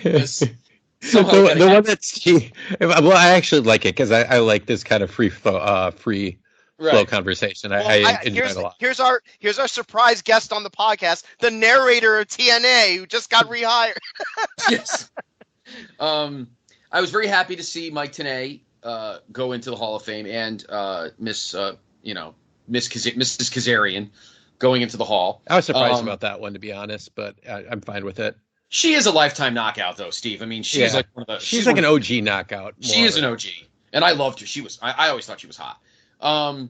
yes. The one that's I actually like it because I like this kind of free flow conversation. I enjoy it a lot. Here's our surprise guest on the podcast, the narrator of TNA, who just got rehired. Yes. I was very happy to see Mike Tenay go into the Hall of Fame, and Mrs. Kazarian going into the Hall. I was surprised about that one, to be honest, but I'm fine with it. She is a lifetime knockout, though, Steve. I mean, she's like one of the. She's like an OG knockout. She is an OG, and I loved her. She was. I always thought she was hot. Formerly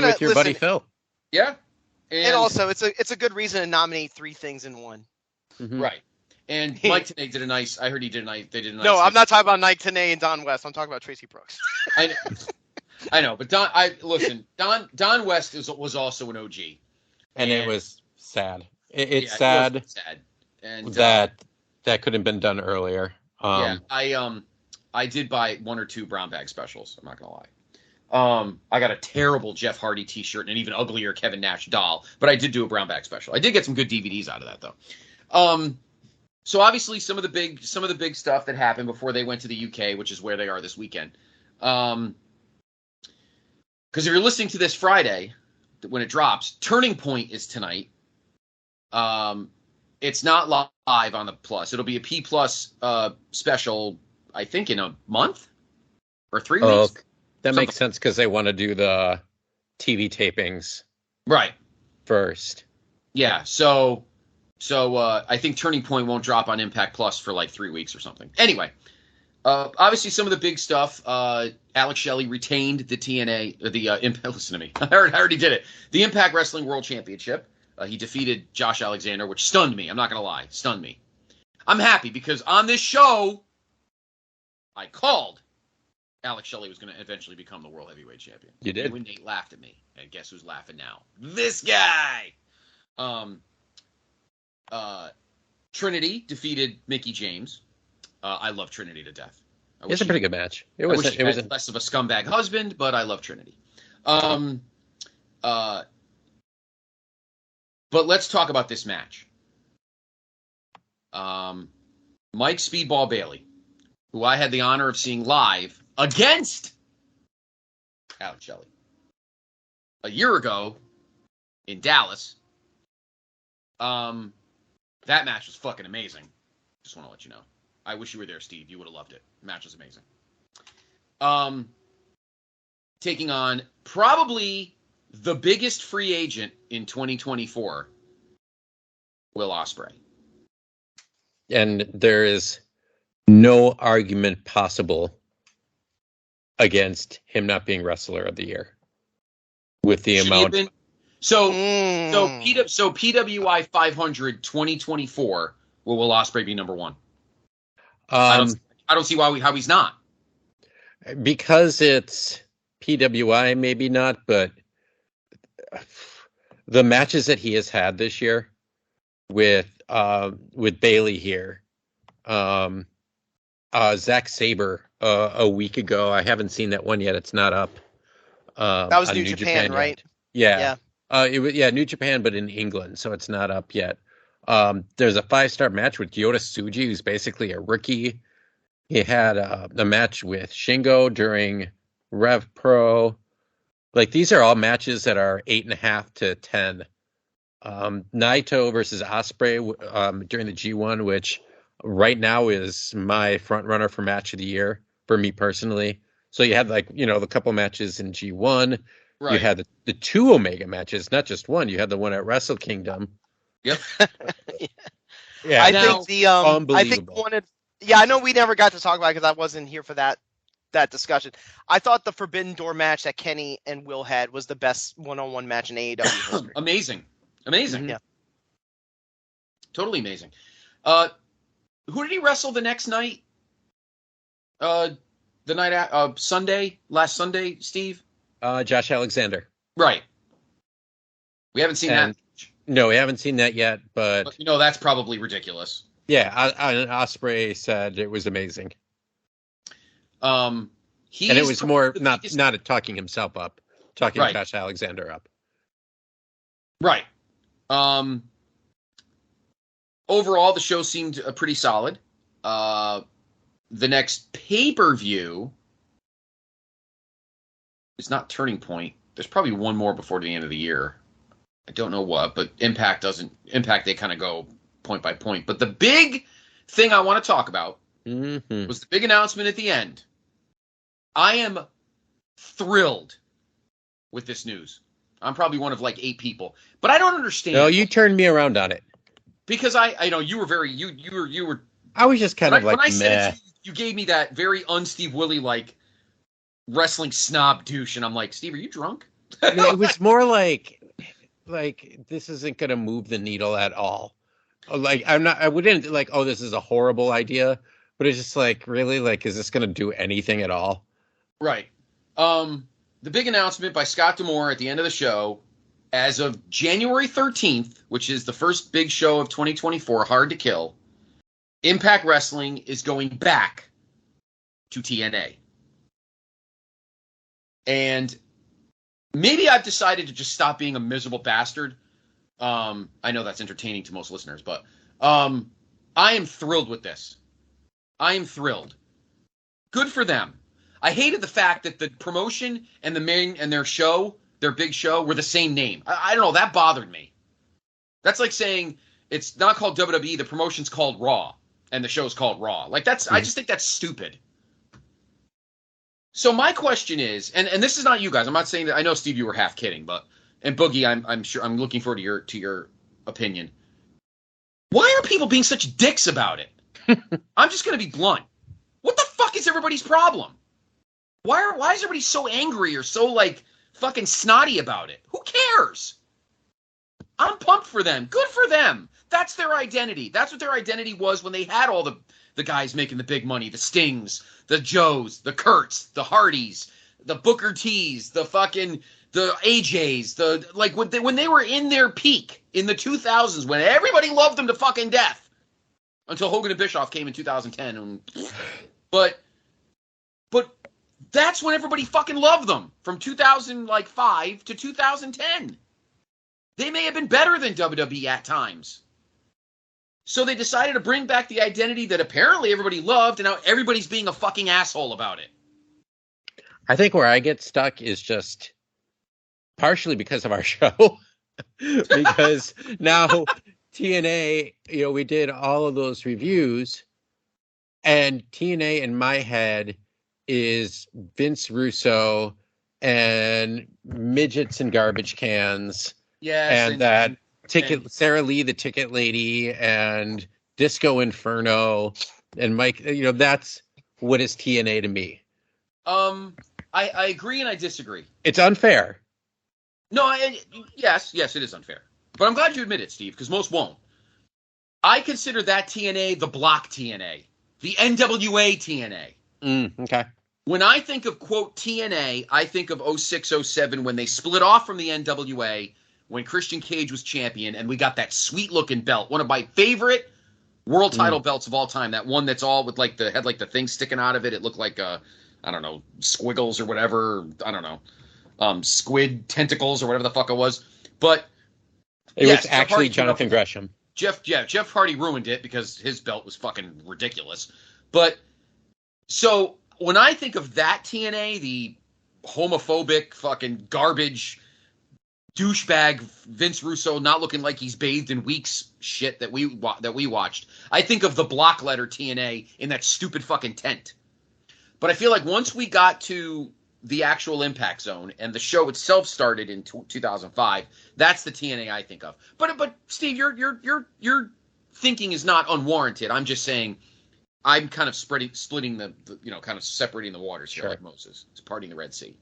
with your buddy Phil. Yeah, and also it's a good reason to nominate three things in one. Mm-hmm. Right. And Mike Tenay did a nice. I heard he did a nice. They did a nice. No, I'm not talking about Mike Tenay and Don West. I'm talking about Tracy Brooks. I know, but Don West was also an OG, and it was sad. It's sad. It And that could have been done earlier. Yeah, I did buy 1 or 2 brown bag specials. I'm not gonna lie. I got a terrible Jeff Hardy T-shirt and an even uglier Kevin Nash doll, but I did do a brown bag special. I did get some good DVDs out of that though. So obviously some of the big stuff that happened before they went to the UK, which is where they are this weekend. Because if you're listening to this Friday, when it drops, Turning Point is tonight. It's not live on the Plus. It'll be a P Plus special, I think, in a month or 3 weeks. That makes sense because they want to do the TV tapings right first. Yeah, so I think Turning Point won't drop on Impact Plus for like 3 weeks or something. Anyway, obviously some of the big stuff. Alex Shelley retained the TNA, listen to me. I already did it. The Impact Wrestling World Championship. He defeated Josh Alexander, which stunned me. I'm not going to lie. Stunned me. I'm happy because on this show, I called Alex Shelley was going to eventually become the World Heavyweight Champion. You did? When Nate laughed at me. And guess who's laughing now? This guy! Trinity defeated Mickie James. I love Trinity to death. It's a pretty good match. It was less of a scumbag husband, but I love Trinity. But let's talk about this match. Mike Speedball Bailey, who I had the honor of seeing live against Alex Shelley a year ago in Dallas. That match was fucking amazing. Just want to let you know. I wish you were there, Steve. You would have loved it. The match was amazing. Taking on probably the biggest free agent in 2024, Will Ospreay. And there is no argument possible against him not being Wrestler of the Year with the amount. So PWI 500 2024, will Will Ospreay be number 1? I don't see how he's not. Because it's PWI, maybe not, but the matches that he has had this year with Bailey here, Zack Sabre a week ago. I haven't seen that one yet. It's not up. That was New Japan, right? Yeah. It was New Japan, but in England, so it's not up yet. There's a 5-star match with Yota Tsuji, who's basically a rookie. He had a match with Shingo during Rev Pro. Like, these are all matches that are 8.5 to 10. Naito versus Ospreay during the G1, which right now is my front runner for match of the year for me personally. So you had the couple matches in G1. Right. You had the 2 Omega matches, not just one. You had the one at Wrestle Kingdom. Yep. Yeah. I know we never got to talk about it because I wasn't here for that discussion. I thought the Forbidden Door match that Kenny and Will had was the best one-on-one match in AEW history. Amazing. Mm-hmm. Yeah. Totally amazing. Who did he wrestle the next night? The night last Sunday, Steve? Josh Alexander. Right. We haven't seen that. No, we haven't seen that yet, but that's probably ridiculous. Yeah, Ospreay said it was amazing. And it was more not talking himself up, talking Josh Alexander up. Right. Overall, the show seemed pretty solid. The next pay-per-view is not Turning Point. There's probably one more before the end of the year. I don't know what, but Impact, they kind of go point by point. But the big thing I want to talk about was the big announcement at the end. I am thrilled with this news. I'm probably one of like 8 people, but I don't understand. No, you turned me around on it. Because I know you were very, you were. I was just kind of like, when I said it to you gave me that very un-Steve Willie like wrestling snob douche, and I'm like, Steve, are you drunk? No, it was more like this isn't going to move the needle at all. Like, I wouldn't like, oh, this is a horrible idea, but it's just like, really, like, is this going to do anything at all? Right. The big announcement by Scott D'Amore at the end of the show, as of January 13th, which is the first big show of 2024, Hard to Kill, Impact Wrestling is going back to TNA. And maybe I've decided to just stop being a miserable bastard. I know that's entertaining to most listeners, but I am thrilled with this. I am thrilled. Good for them. I hated the fact that the promotion and the main and their show, their big show, were the same name. I don't know. That bothered me. That's like saying it's not called WWE, the promotion's called Raw, and the show's called Raw. Like that's, I just think that's stupid. So my question is, and this is not you guys. I'm not saying that. I know, Steve, you were half kidding, but and Boogie, I'm sure I'm looking forward to your opinion. Why are people being such dicks about it? I'm just going to be blunt. What the fuck is everybody's problem? Why is everybody so angry or so like fucking snotty about it? Who cares? I'm pumped for them. Good for them. That's their identity. That's what their identity was when they had all the guys making the big money, the Stings, the Joes, the Kurts, the Hardys, the Booker T's, the AJs, when they were in their peak in the 2000s when everybody loved them to fucking death until Hogan and Bischoff came in 2010. But that's when everybody fucking loved them from 2005 to 2010. They may have been better than WWE at times. So they decided to bring back the identity that apparently everybody loved, and now everybody's being a fucking asshole about it. I think where I get stuck is just partially because of our show. Because now TNA, we did all of those reviews, and TNA in my head is Vince Russo and midgets and garbage cans. Yes, and that ticket, Sarah Lee, the ticket lady, and Disco Inferno, and Mike. That's what is TNA to me. I agree and I disagree. It's unfair. No, yes, it is unfair. But I'm glad you admit it, Steve, because most won't. I consider that TNA the block TNA, the NWA TNA. Okay. When I think of, quote, TNA, I think of 06-07 when they split off from the NWA, when Christian Cage was champion, and we got that sweet-looking belt, one of my favorite world title belts of all time, that one that's all with, had the thing sticking out of it. It looked like, I don't know, squiggles or whatever. I don't know. Squid tentacles or whatever the fuck it was. But it was actually Jonathan Gresham. Jeff Hardy ruined it because his belt was fucking ridiculous. But so when I think of that TNA, the homophobic fucking garbage douchebag Vince Russo not looking like he's bathed in Weeks shit that we watched, I think of the block letter TNA in that stupid fucking tent. But I feel like once we got to the actual Impact Zone and the show itself started in 2005, that's the TNA I think of. But Steve, your thinking is not unwarranted. I'm just saying I'm kind of splitting the kind of separating the waters here, like Moses. It's parting the Red Sea.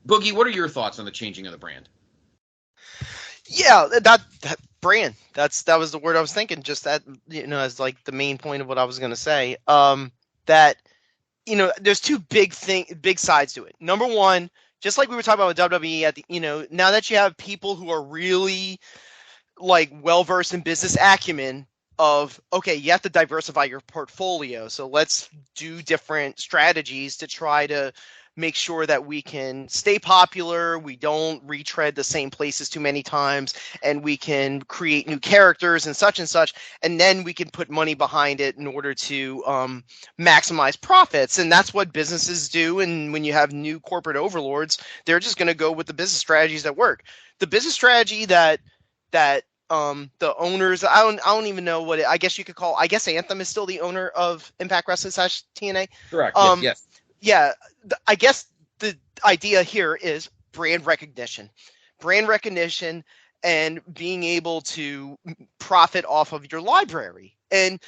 Boogie, what are your thoughts on the changing of the brand? Yeah, that brand. That was the word I was thinking. Just that, as like the main point of what I was going to say. That there's two big sides to it. Number one, just like we were talking about with WWE, now that you have people who are really like well versed in business acumen. Okay, you have to diversify your portfolio. So let's do different strategies to try to make sure that we can stay popular, we don't retread the same places too many times, and we can create new characters and such, and then we can put money behind it in order to maximize profits. And that's what businesses do. And when you have new corporate overlords, they're just going to go with the business strategies that work. The business strategy that the owners, I don't even know what I guess you could call. I guess Anthem is still the owner of Impact Wrestling / TNA. Correct. Yes. Yeah, I guess the idea here is brand recognition, and being able to profit off of your library. And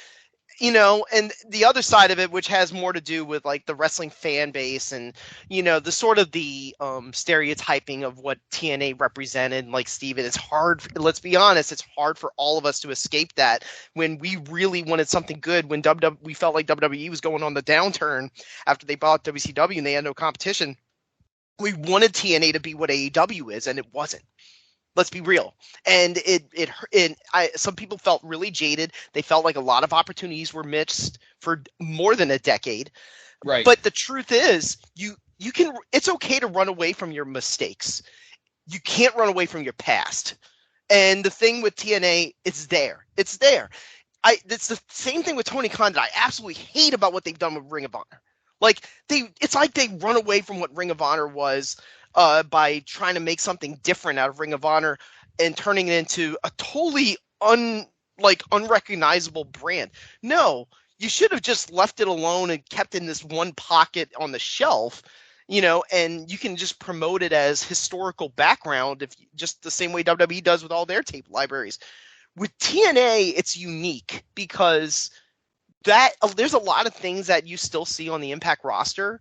and the other side of it, which has more to do with like the wrestling fan base and, the sort of the stereotyping of what TNA represented. Like, Steven, it's hard. Let's be honest. It's hard for all of us to escape that when we really wanted something good, when we felt like WWE was going on the downturn after they bought WCW and they had no competition. We wanted TNA to be what AEW is, and it wasn't. Let's be real. And some people felt really jaded. They felt like a lot of opportunities were missed for more than a decade. Right. But the truth is, you can. It's okay to run away from your mistakes. You can't run away from your past. And the thing with TNA, it's there. It's there. It's the same thing with Tony Khan that I absolutely hate about what they've done with Ring of Honor. Like it's like they run away from what Ring of Honor was by trying to make something different out of Ring of Honor and turning it into a totally unrecognizable brand. No, you should have just left it alone and kept in this one pocket on the shelf, and you can just promote it as historical background, if just the same way WWE does with all their tape libraries. With TNA, it's unique because there's a lot of things that you still see on the Impact roster.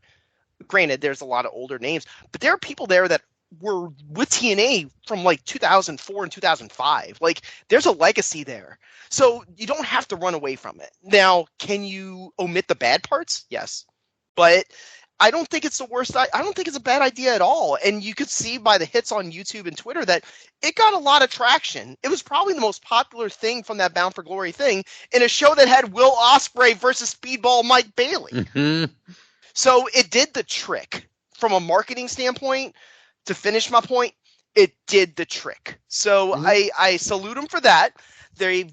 Granted, there's a lot of older names, but there are people there that were with TNA from like 2004 and 2005. Like, there's a legacy there. So you don't have to run away from it. Now, can you omit the bad parts? Yes. But I don't think it's the worst. I don't think it's a bad idea at all. And you could see by the hits on YouTube and Twitter that it got a lot of traction. It was probably the most popular thing from that Bound for Glory thing in a show that had Will Ospreay versus Speedball Mike Bailey. Mm-hmm. So it did the trick from a marketing standpoint. To finish my point, it did the trick. So I salute them for that. They've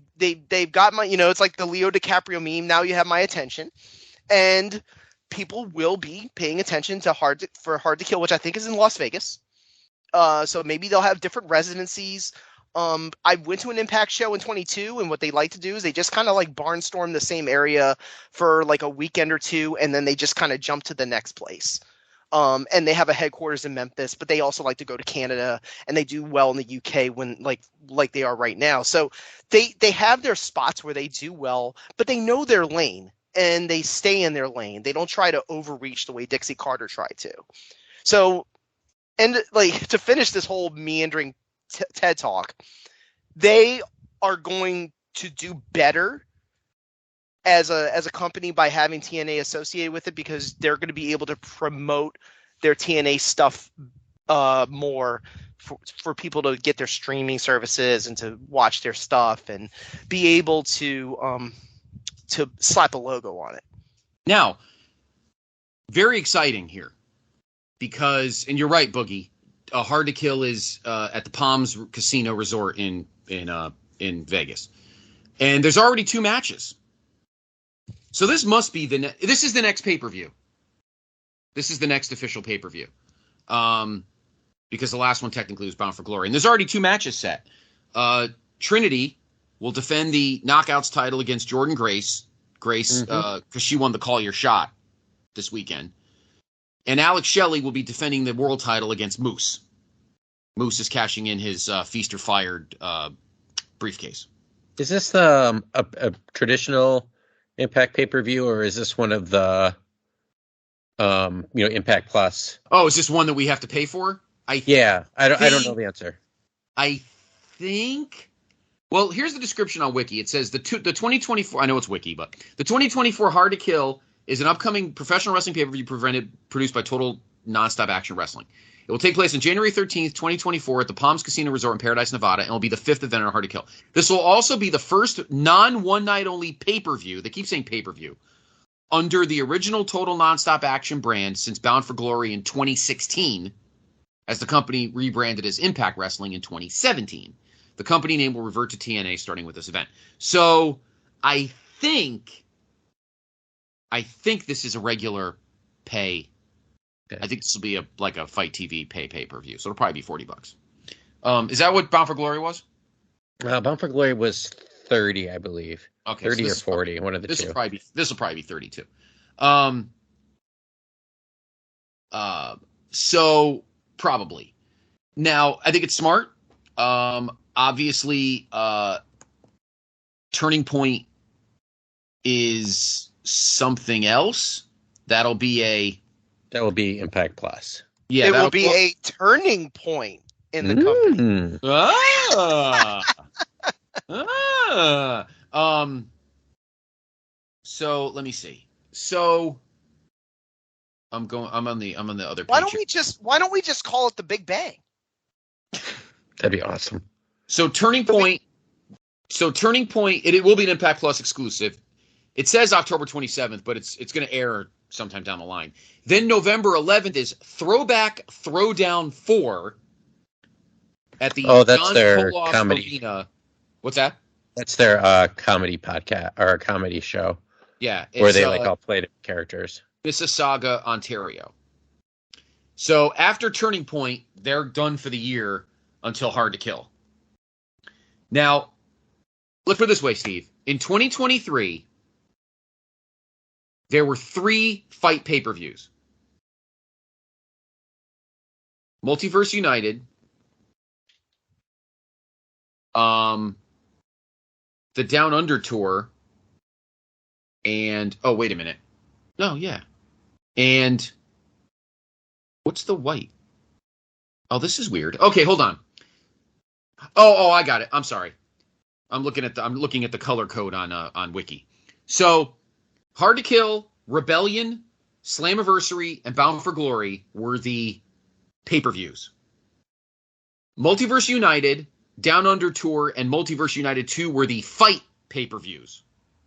got my, it's like the Leo DiCaprio meme. Now you have my attention, and people will be paying attention to Hard to Kill, which I think is in Las Vegas. So maybe they'll have different residencies. I went to an Impact show in 22, and what they like to do is they just kind of like barnstorm the same area for like a weekend or two, and then they just kind of jump to the next place. And they have a headquarters in Memphis, but they also like to go to Canada, and they do well in the UK when like they are right now. So they have their spots where they do well, but they know their lane. And they stay in their lane. They don't try to overreach the way Dixie Carter tried to. So, and like to finish this whole meandering TED talk, they are going to do better as a company by having TNA associated with it, because they're going to be able to promote their TNA stuff more for people to get their streaming services and to watch their stuff and be able to slap a logo on it. Now, very exciting here because, and you're right, Boogie, Hard to Kill is at the Palms Casino Resort in Vegas, and there's already 2 matches. So this must be this is the next pay-per-view. This is the next official pay-per-view, because the last one technically was Bound for Glory, and there's already 2 matches set. Trinity will defend the Knockouts title against Jordan Grace, because she won the Call Your Shot this weekend. And Alex Shelley will be defending the world title against Moose. Moose is cashing in his Feast or Fired briefcase. Is this a traditional Impact pay-per-view, or is this one of the Impact Plus? Oh, is this one that we have to pay for? I don't know the answer. I think. Well, here's the description on Wiki. It says the 2024. I know it's Wiki, but the 2024 Hard to Kill is an upcoming professional wrestling pay-per-view produced by Total Nonstop Action Wrestling. It will take place on January 13th, 2024 at the Palms Casino Resort in Paradise, Nevada, and will be the 5th event on Hard to Kill. This will also be the first non-one-night-only pay-per-view, they keep saying pay-per-view, under the original Total Nonstop Action brand since Bound for Glory in 2016, as the company rebranded as Impact Wrestling in 2017. The company name will revert to TNA starting with this event. So I think this is a regular pay. Okay. I think this will be a Fight TV pay-per-view. So it'll probably be $40. Is that what Bound for Glory was? Bound for Glory was 30, I believe. Okay, 30 or 40, one of the two. This will probably be 32. So probably. Now, I think it's smart. Obviously, Turning Point is something else. That will be Impact Plus. Yeah, it will be a turning point in the company. So let me see. So I'm on the other page. Why don't we just call it the Big Bang? That'd be awesome. So Turning Point. It will be an Impact Plus exclusive. It says October 27th, but it's going to air sometime down the line. Then November 11th is Throwback Throwdown 4 at the that's John their Koloff comedy. Arena. What's that? That's their comedy podcast or comedy show. Yeah, where they all play the characters. Mississauga, Ontario. So after Turning Point, they're done for the year until Hard to Kill. Now, look for this way, Steve. In 2023, there were 3 fight pay-per-views. Multiverse United, the Down Under Tour, and wait a minute. No, yeah. And what's the white? Oh, this is weird. Okay, hold on. Oh, I got it. I'm sorry. I'm looking at the color code on Wiki. So, Hard to Kill, Rebellion, Slammiversary, and Bound for Glory were the pay-per-views. Multiverse United, Down Under Tour, and Multiverse United 2 were the fight pay-per-views.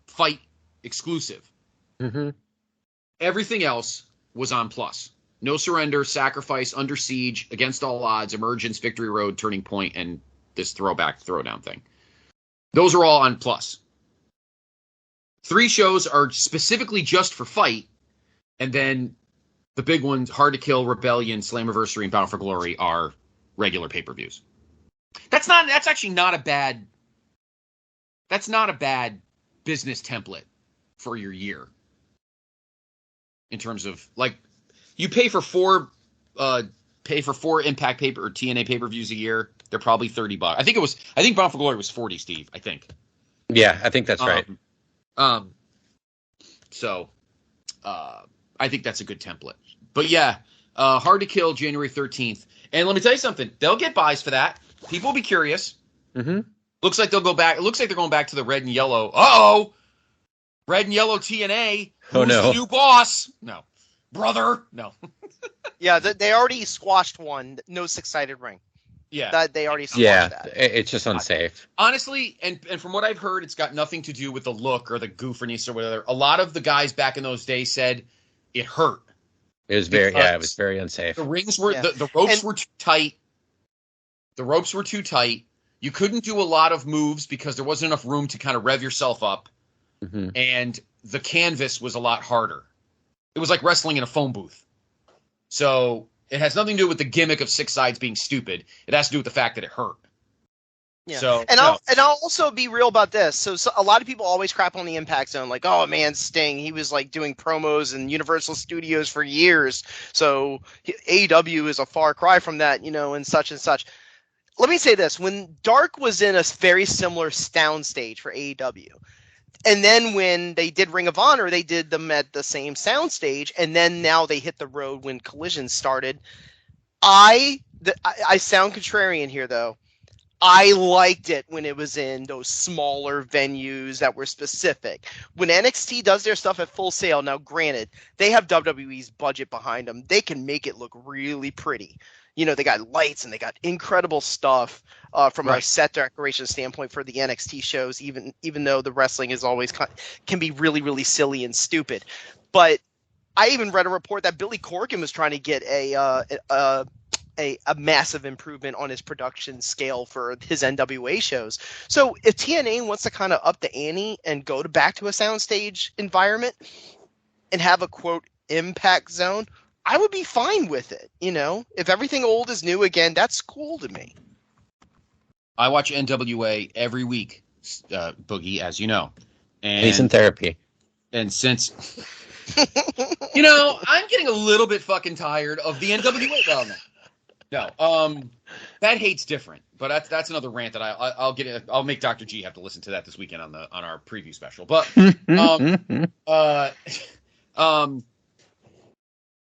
Fight exclusive. Mm-hmm. Everything else was on Plus. No Surrender, Sacrifice, Under Siege, Against All Odds, Emergence, Victory Road, Turning Point, and this Throwback Throwdown thing. Those are all on Plus. 3 shows are specifically just for fight, and then the big ones, Hard to Kill, Rebellion, Slammiversary, and Battle for Glory, are regular pay-per-views. That's actually not a bad business template for your year. In terms of, like, you pay for 4 Impact paper or TNA pay-per-views a year. They're probably $30. I think Bound for Glory was 40, Steve. I think. Yeah, I think that's right. So, I think that's a good template. But yeah, Hard to Kill, January 13th. And let me tell you something. They'll get buys for that. People will be curious. Mm-hmm. Looks like they'll go back. It looks like they're going back to the red and yellow. Uh-oh! Red and yellow TNA. Oh, Who's the new boss? No. Brother? No. Yeah, they already squashed one. No six-sided ring. Yeah. They already squashed that. It's just unsafe. Honestly, and from what I've heard, it's got nothing to do with the look or the goofiness or whatever. A lot of the guys back in those days said it hurt. It was very unsafe. The rings were the ropes were too tight. The ropes were too tight. You couldn't do a lot of moves because there wasn't enough room to kind of rev yourself up. Mm-hmm. And the canvas was a lot harder. It was like wrestling in a phone booth. So it has nothing to do with the gimmick of 6 sides being stupid. It has to do with the fact that it hurt. Yeah. So, I'll also be real about this. So a lot of people always crap on the Impact Zone, like, oh man, Sting, he was like doing promos in Universal Studios for years. So AEW is a far cry from that, and such and such. Let me say this: when Dark was in a very similar sound stage for AEW, and then when they did Ring of Honor, they did them at the same sound stage, and then now they hit the road when Collision started. I sound contrarian here, though. I liked it when it was in those smaller venues that were specific. When NXT does their stuff at Full Sail, now granted, they have WWE's budget behind them. They can make it look really pretty. They got lights and they got incredible stuff from a set decoration standpoint for the NXT shows, even though the wrestling is always can be really, really silly and stupid. But I even read a report that Billy Corgan was trying to get a massive improvement on his production scale for his NWA shows. So if TNA wants to kind of up the ante and go back to a soundstage environment and have a quote Impact Zone, I would be fine with it. If everything old is new again, that's cool to me. I watch NWA every week, Boogie, as you know. And he's in therapy. And since, I'm getting a little bit fucking tired of the NWA. Well, no. That hate's different, but that's another rant that I'll get. I'll make Dr. G have to listen to that this weekend on our preview special. But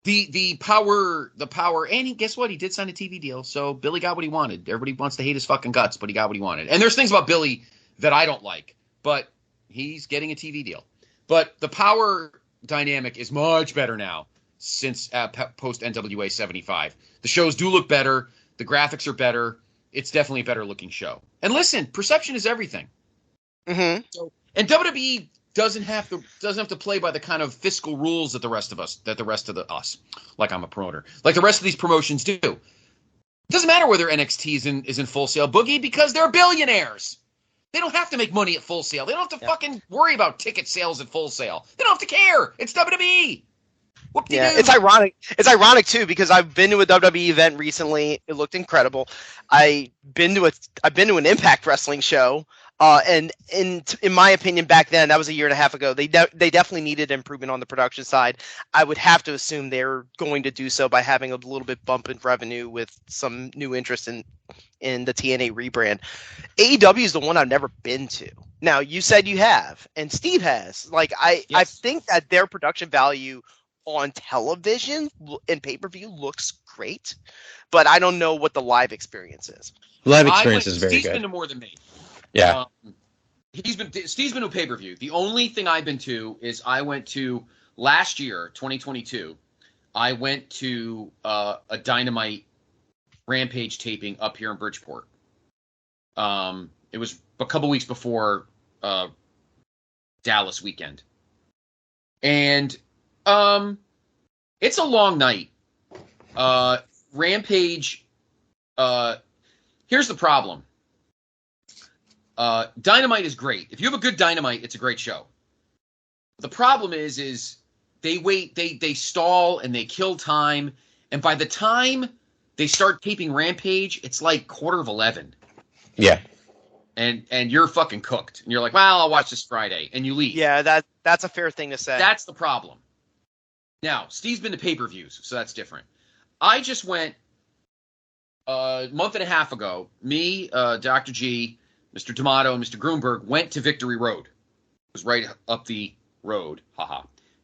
the power, and guess what? He did sign a TV deal, so Billy got what he wanted. Everybody wants to hate his fucking guts, but he got what he wanted. And there's things about Billy that I don't like, but he's getting a TV deal. But the power dynamic is much better now since post NWA 75. The shows do look better. The graphics are better. It's definitely a better looking show. And listen, perception is everything. Mm-hmm. So, and WWE doesn't have to play by the kind of fiscal rules that the rest of us, like I'm a promoter, like the rest of these promotions do. It doesn't matter whether NXT is in Full Sail, Boogie, because they're billionaires. They don't have to make money at Full Sail. They don't have to fucking worry about ticket sales at Full Sail. They don't have to care. It's WWE. Yeah, it's ironic. It's ironic too, because I've been to a WWE event recently. It looked incredible. I've been to an Impact Wrestling show. And in my opinion, back then, that was a year and a half ago, they definitely needed improvement on the production side. I would have to assume they're going to do so by having a little bit bump in revenue with some new interest in the TNA rebrand. AEW is the one I've never been to. Now, you said you have, and Steve has. I think that their production value on television and pay-per-view looks great, but I don't know what the live experience is. Live experience is very Steve's good. been to more than me. Yeah. Steve's been to pay-per-view. The only thing I've been to is I went to last year, 2022. I went to a Dynamite Rampage taping up here in Bridgeport. It was a couple weeks before Dallas weekend. And it's a long night. Rampage, here's the problem. Dynamite is great. If you have a good Dynamite, it's a great show. The problem is they wait, they stall and they kill time, and by the time they start taping Rampage, it's like 11:15. Yeah. And you're fucking cooked. And you're like, well, I'll watch this Friday, and you leave. Yeah, that's a fair thing to say. That's the problem. Now, Steve's been to pay-per-views, so that's different. I just went a month and a half ago. Me, Dr. G, Mr. D'Amato, and Mr. Grunberg went to Victory Road. It was right up the road,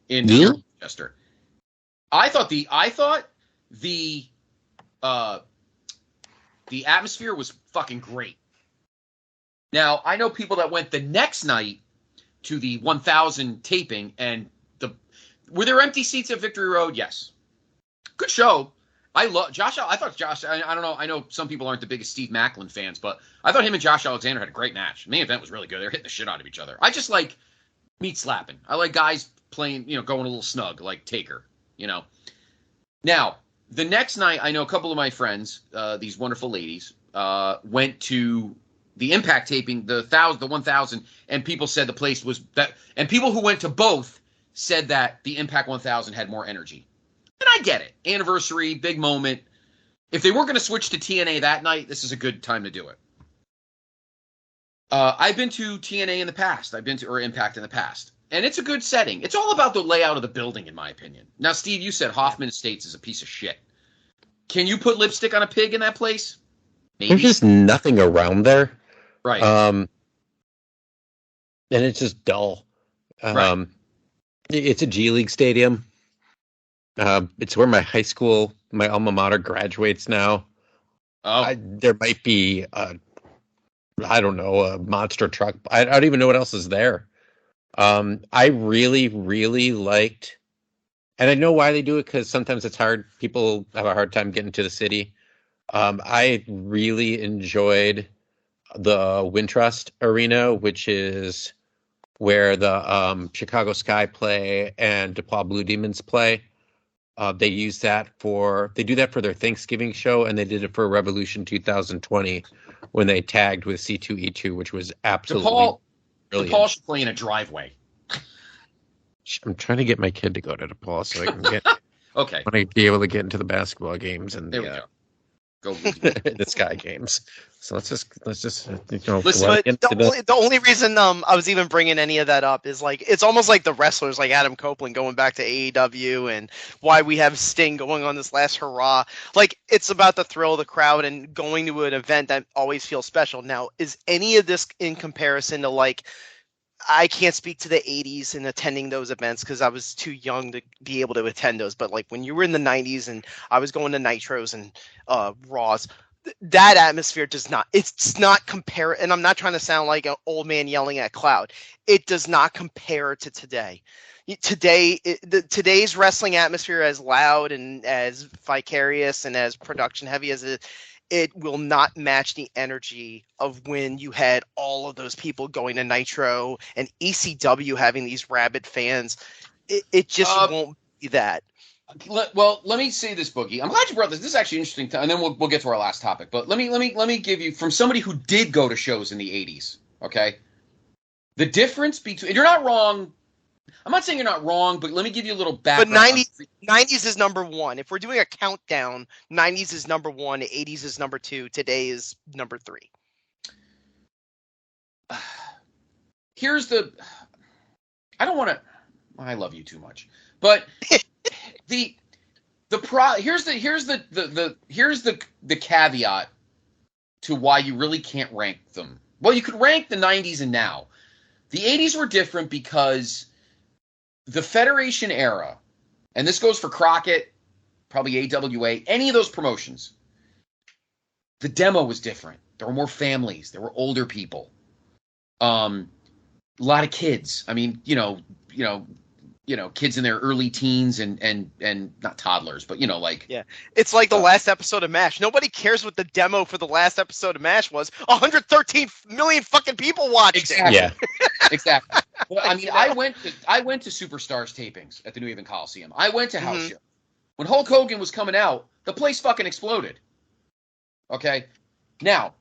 in Manchester. I thought the atmosphere was fucking great. Now, I know people that went the next night to the 1000 taping, and were there empty seats at Victory Road? Yes. Good show. I love Josh. I thought Josh, I don't know. I know some people aren't the biggest Steve Macklin fans, but I thought him and Josh Alexander had a great match. The main event was really good. They were hitting the shit out of each other. I just like meat slapping. I like guys playing, going a little snug, like Taker, Now, the next night, I know a couple of my friends, these wonderful ladies, went to the Impact taping, the 1000, and people said the place was that, and people who went to both said that the Impact 1000 had more energy. And I get it. Anniversary, big moment. If they weren't going to switch to TNA that night, this is a good time to do it. I've been to TNA in the past. Or Impact in the past. And it's a good setting. It's all about the layout of the building, in my opinion. Now, Steve, you said Hoffman Estates is a piece of shit. Can you put lipstick on a pig in that place? Maybe. There's just nothing around there. Right. And it's just dull. Right. It's a G League stadium. It's where my high school, my alma mater graduates now. Oh. There might be, a monster truck. I don't even know what else is there. I really, really liked, and I know why they do it, because sometimes it's hard. People have a hard time getting to the city. I really enjoyed the Wintrust Arena, which is where the Chicago Sky play and DePaul Blue Demons play. They do that for their Thanksgiving show, and they did it for Revolution 2020 when they tagged with C2E2, which was absolutely brilliant. DePaul should play in a driveway. I'm trying to get my kid to go to DePaul so I can get okay. when I be able to get into the basketball games and there we go. the Sky games. So let's just Listen, the only reason I was even bringing any of that up is it's almost like the wrestlers like Adam Copeland going back to AEW and why we have Sting going on this last hurrah. It's about the thrill of the crowd and going to an event that always feels special. Now, is any of this in comparison to I can't speak to the 80s and attending those events because I was too young to be able to attend those. But when you were in the 90s and I was going to Nitros and Raws, that atmosphere it's not compare. And I'm not trying to sound like an old man yelling at a cloud. It does not compare to today. today's wrestling atmosphere, as loud and as vicarious and as production heavy as it will not match the energy of when you had all of those people going to Nitro and ECW having these rabid fans. It just won't be that. Well, let me say this, Boogie. I'm glad you brought this. This is actually interesting, and then we'll get to our last topic. But let me give you, from somebody who did go to shows in the 80s, okay? The difference between, and you're not wrong. I'm not saying you're not wrong, but let me give you a little background. But 90s is number one. If we're doing a countdown, 90s is number one, 80s is number two, today is number three. Here's the, I don't want to, I love you too much, but here's the caveat to why you really can't rank them. Well, you could rank the 90s and now. The 80s were different because the Federation era, and this goes for Crockett, probably AWA, any of those promotions, the demo was different. There were more families. There were older people. A lot of kids. I mean, kids in their early teens and not toddlers, but yeah, it's like the last episode of MASH. Nobody cares what the demo for the last episode of MASH was. 113 million fucking people watched. Exactly. Yeah, exactly. Well, I mean, I went to Superstars tapings at the New Haven Coliseum. I went to house show. When Hulk Hogan was coming out, the place fucking exploded. Okay, now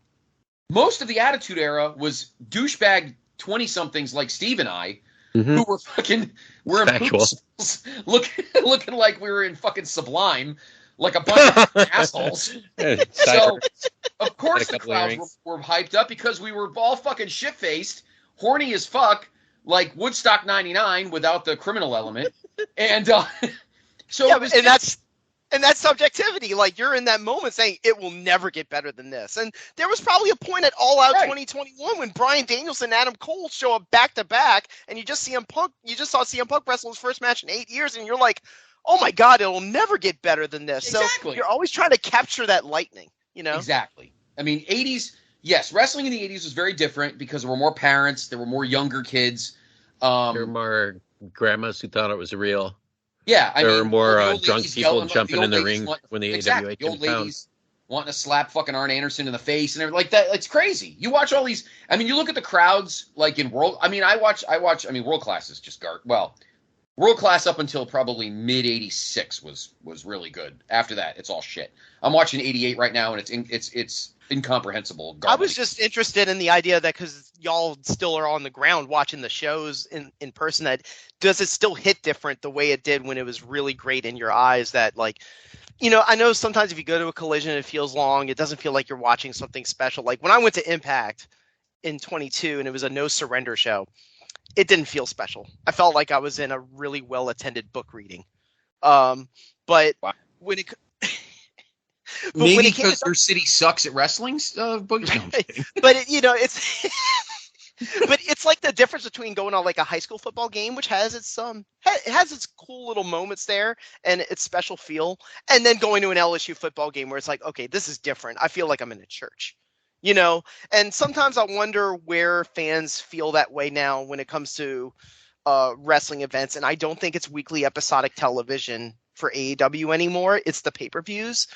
most of the Attitude Era was douchebag 20-somethings like Steve and I. Mm-hmm. Who were fucking wearing boots, looking like we were in fucking Sublime, like a bunch of assholes. So, of course, the crowds were hyped up because we were all fucking shit-faced, horny as fuck, like Woodstock '99 without the criminal element. And so, yeah, and that's subjectivity. Like, you're in that moment saying it will never get better than this. And there was probably a point at All Out 2021 when Bryan Danielson and Adam Cole show up back to back, and you just saw CM Punk wrestle his first match in 8 years, and you're like, oh my God, it'll never get better than this. Exactly. So you're always trying to capture that lightning, Exactly. I mean, 80s, yes, wrestling in the 80s was very different because there were more parents, there were more younger kids. There were more grandmas who thought it was real. Yeah, there were more drunk people jumping in the ring when the AWA came to town. Wanting to slap fucking Arn Anderson in the face and everything like that. It's crazy. You watch all these. I mean, you look at the crowds like in World. I mean, I watch. I mean, World Class is just World Class up until probably mid '86 was really good. After that, it's all shit. I'm watching '88 right now, and it's incomprehensible garbage. I was just interested in the idea that because y'all still are on the ground watching the shows in person, that does it still hit different the way it did when it was really great in your eyes? That I know sometimes if you go to a collision, it feels long. It doesn't feel like you're watching something special. Like when I went to Impact in 22 and it was a no surrender show, it didn't feel special. I felt like I was in a really well-attended book reading. But wow. when it maybe because their city sucks at wrestling, but it's but it's like the difference between going on like a high school football game, which has its cool little moments there and its special feel, and then going to an LSU football game where it's like, okay, this is different. I feel like I'm in a church, And sometimes I wonder where fans feel that way now when it comes to wrestling events, and I don't think it's weekly episodic television for AEW anymore. It's the pay-per-views.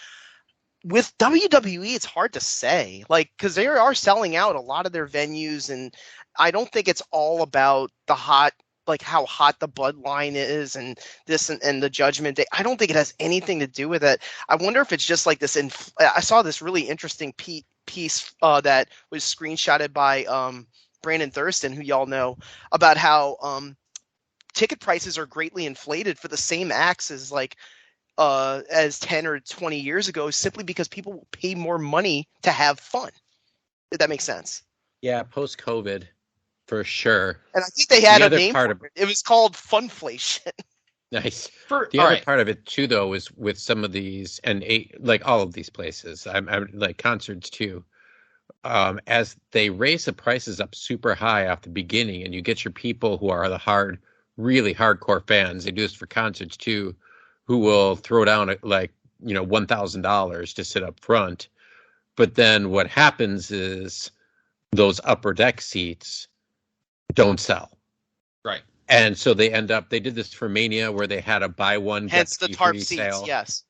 With WWE, it's hard to say, because they are selling out a lot of their venues, and I don't think it's all about the how hot the bloodline is and this and the Judgment Day. I don't think it has anything to do with it. I wonder if it's just like this. I saw this really interesting piece that was screenshotted by Brandon Thurston, who y'all know, about how ticket prices are greatly inflated for the same acts as 10 or 20 years ago, simply because people will pay more money to have fun. If that makes sense. Yeah, post-COVID, for sure. And I think they had a name for it. It was called Funflation. Nice. The other part of it, too, though, is with some of these, and all of these places, I'm like concerts, too, as they raise the prices up super high off the beginning, and you get your people who are the really hardcore fans, they do this for concerts, too, who will throw down $1,000 to sit up front. But then what happens is those upper deck seats don't sell. Right. And so they did this for Mania where they had a buy one, Hence get the three tarp free seats, sale. yes.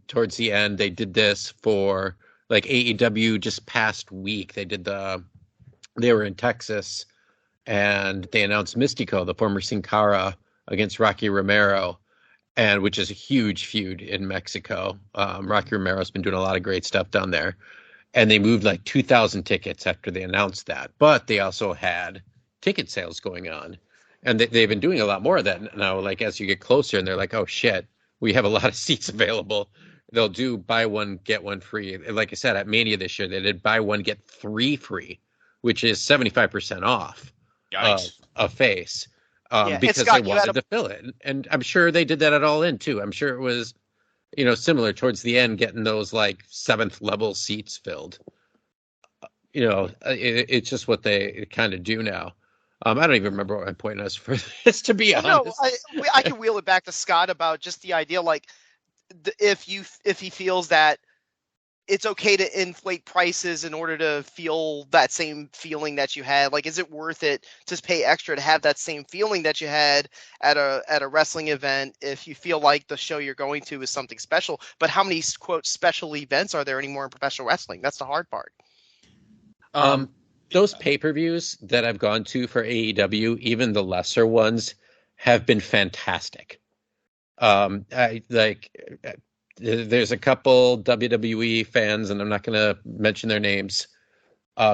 Towards the end, they did this for like AEW just past week. They were in Texas and they announced Mystico, the former Sin Cara, against Rocky Romero, and which is a huge feud in Mexico. Rocky Romero's been doing a lot of great stuff down there. And they moved like 2,000 tickets after they announced that. But they also had ticket sales going on. And they've been doing a lot more of that now, like as you get closer and they're like, oh shit, we have a lot of seats available. They'll do buy one, get one free. Like I said, at Mania this year, they did buy one, get three free, which is 75% off a face. Because Scott, they wanted to fill it. And I'm sure they did that at All In too. I'm sure it was, similar towards the end, getting those like 7th level seats filled. It's just what they kind of do now. I don't even remember what my point was for this, to be honest. No, I can wheel it back to Scott about just the idea, like, if he feels that it's okay to inflate prices in order to feel that same feeling that you had. Like, is it worth it to pay extra to have that same feeling that you had at a wrestling event if you feel like the show you're going to is something special? But how many, quote, special events are there anymore in professional wrestling? That's the hard part. Those pay-per-views that I've gone to for AEW, even the lesser ones, have been fantastic. There's a couple WWE fans, and I'm not going to mention their names,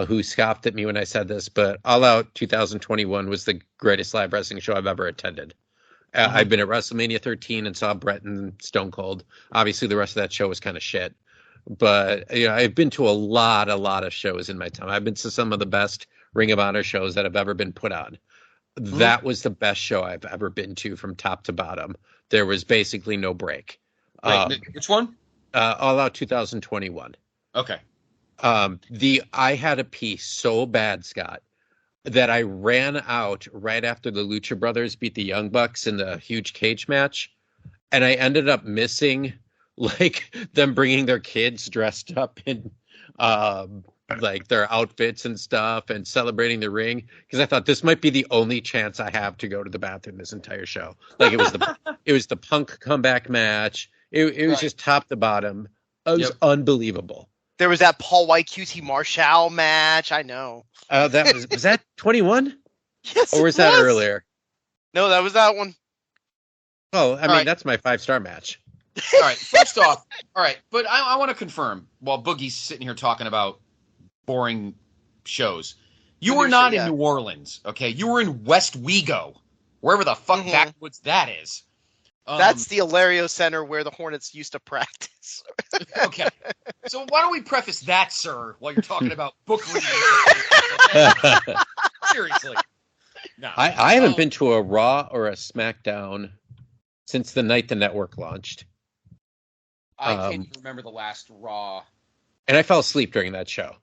who scoffed at me when I said this, but All Out 2021 was the greatest live wrestling show I've ever attended. I've been at WrestleMania 13 and saw Bret and Stone Cold. Obviously, the rest of that show was kind of shit. But I've been to a lot of shows in my time. I've been to some of the best Ring of Honor shows that have ever been put on. That was the best show I've ever been to from top to bottom. There was basically no break. Which one? All Out 2021. Okay. I had a piece so bad, Scott, that I ran out right after the Lucha Brothers beat the Young Bucks in the huge cage match, and I ended up missing like them bringing their kids dressed up in like their outfits and stuff and celebrating the ring, because I thought this might be the only chance I have to go to the bathroom this entire show. Like it was the Punk comeback match. It was just top to bottom. It was unbelievable. There was that Paul White QT Marshall match. I know. That was that 21? Yes. Or was that earlier? No, that was that one. Oh, I mean, that's my 5-star match. All right. First off, but I want to confirm, while Boogie's sitting here talking about boring shows, you were not in New Orleans, okay? You were in West Wego, wherever the fuck backwoods that is. That's the Hilario Center where the Hornets used to practice. Okay. So why don't we preface that, sir, while you're talking about book reading? Seriously. No. I haven't been to a Raw or a SmackDown since the night the network launched. I can't even remember the last Raw. And I fell asleep during that show.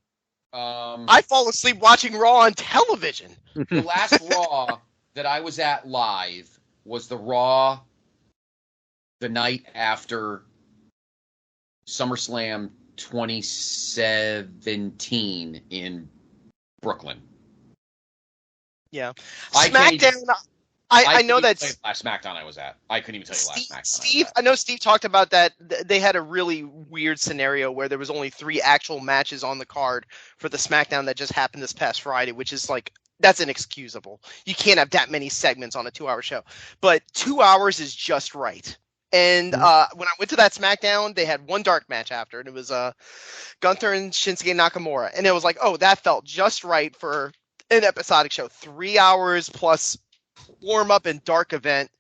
I fall asleep watching Raw on television. The last Raw that I was at live was the Raw the night after SummerSlam 2017 in Brooklyn. Yeah. SmackDown. I know that's last SmackDown I was at. I couldn't even tell you last SmackDown. Steve, I know Steve talked about that. They had a really weird scenario where there was only 3 actual matches on the card for the SmackDown that just happened this past Friday, which is like, that's inexcusable. You can't have that many segments on a 2-hour show. But 2 hours is just right. And when I went to that SmackDown, they had one dark match after, and it was Gunther and Shinsuke Nakamura. And it was like, oh, that felt just right for an episodic show. 3 hours plus warm-up and dark event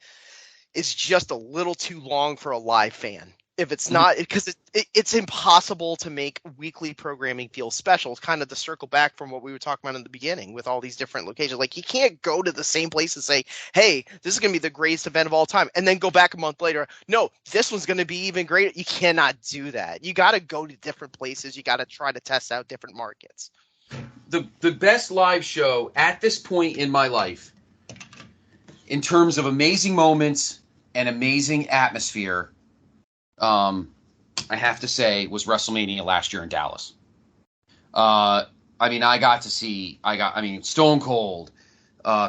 is just a little too long for a live fan. If it's not, because it's impossible to make weekly programming feel special. It's kind of to circle back from what we were talking about in the beginning with all these different locations. Like, you can't go to the same place and say, hey, this is going to be the greatest event of all time, and then go back a month later. No, this one's going to be even greater. You cannot do that. You got to go to different places. You got to try to test out different markets. The best live show at this point in my life, in terms of amazing moments and amazing atmosphere, I have to say, was WrestleMania last year in Dallas. I mean, Stone Cold,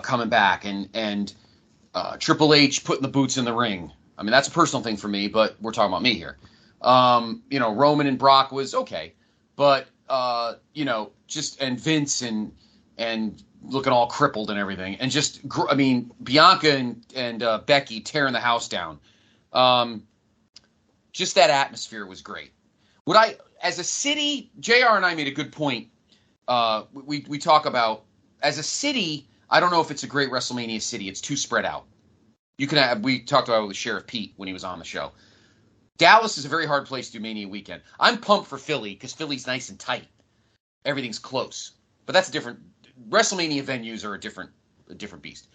coming back and Triple H putting the boots in the ring. I mean, that's a personal thing for me, but we're talking about me here. Roman and Brock was okay, but just and Vince and looking all crippled and everything, and just Bianca and Becky tearing the house down. Just that atmosphere was great. As a city, JR and I made a good point. We talk about as a city. I don't know if it's a great WrestleMania city. It's too spread out. We talked about it with Sheriff Pete when he was on the show. Dallas is a very hard place to do Mania weekend. I'm pumped for Philly because Philly's nice and tight. Everything's close. But that's different. WrestleMania venues are a different beast.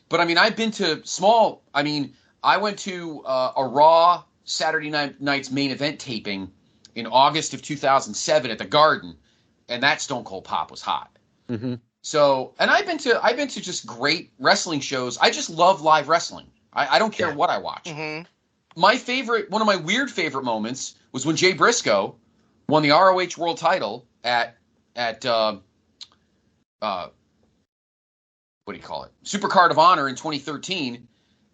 But, I mean, I've been to small – I mean, I went to a Raw Saturday night's main event taping in August of 2007 at the Garden, and that Stone Cold Pop was hot. Mm-hmm. So, and I've been to just great wrestling shows. I just love live wrestling. I don't care what I watch. Mm-hmm. One of my weird favorite moments was when Jay Briscoe won the ROH World Title at what do you call it? Supercard of Honor in 2013,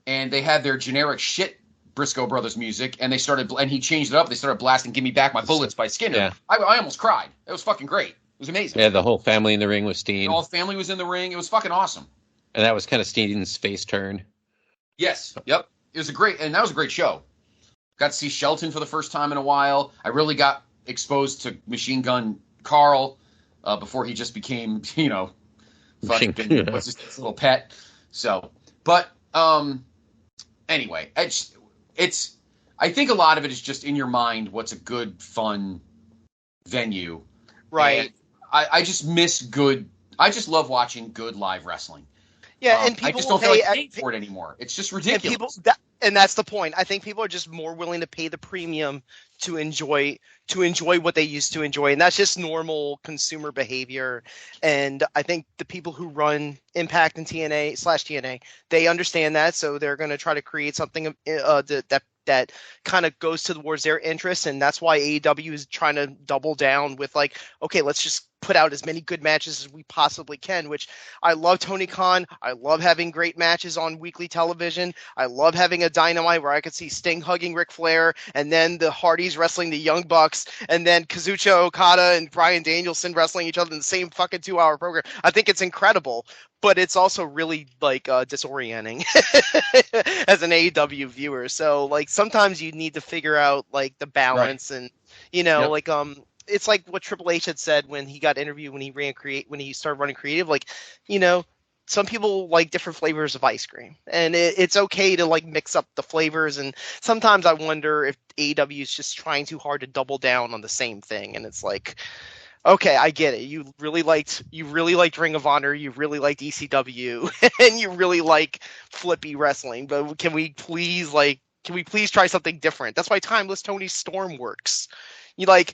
and they had their generic shit Briscoe Brothers music, and he changed it up. They started blasting "Give Me Back My Bullets" by Skinner. Yeah. I almost cried. It was fucking great. It was amazing. Yeah, the whole family in the ring with Steen. All the family was in the ring. It was fucking awesome. And that was kind of Steen's face turn. Yes. Yep. That was a great show. Got to see Shelton for the first time in a while. I really got exposed to Machine Gun Carl before he just became, fucking what's his little pet. So, but anyway, it's I think a lot of it is just in your mind. What's a good, fun venue, right? And I just miss I just love watching good live wrestling. Yeah, and people I just don't feel like paying for it anymore. It's just ridiculous. And that's the point. I think people are just more willing to pay the premium to enjoy what they used to enjoy, and that's just normal consumer behavior. And I think the people who run Impact and TNA, they understand that, so they're going to try to create something that kind of goes towards their interests, and that's why AEW is trying to double down with like, okay, let's just put out as many good matches as we possibly can, which I love Tony Khan. I love having great matches on weekly television. I love having a Dynamite where I could see Sting hugging Ric Flair, and then the Hardys wrestling the Young Bucks, and then Kazuchika Okada and Bryan Danielson wrestling each other in the same fucking 2-hour program. I think it's incredible, but it's also really like disorienting as an AEW viewer. So like sometimes you need to figure out like the balance, right. And it's like what Triple H had said when he got interviewed when he started running creative. Like, some people like different flavors of ice cream, and it's okay to like mix up the flavors. And sometimes I wonder if AEW is just trying too hard to double down on the same thing. And it's like, okay, I get it. You really liked Ring of Honor, you really liked ECW, and you really like flippy wrestling. But can we please try something different? That's why Timeless Tony Storm works. What's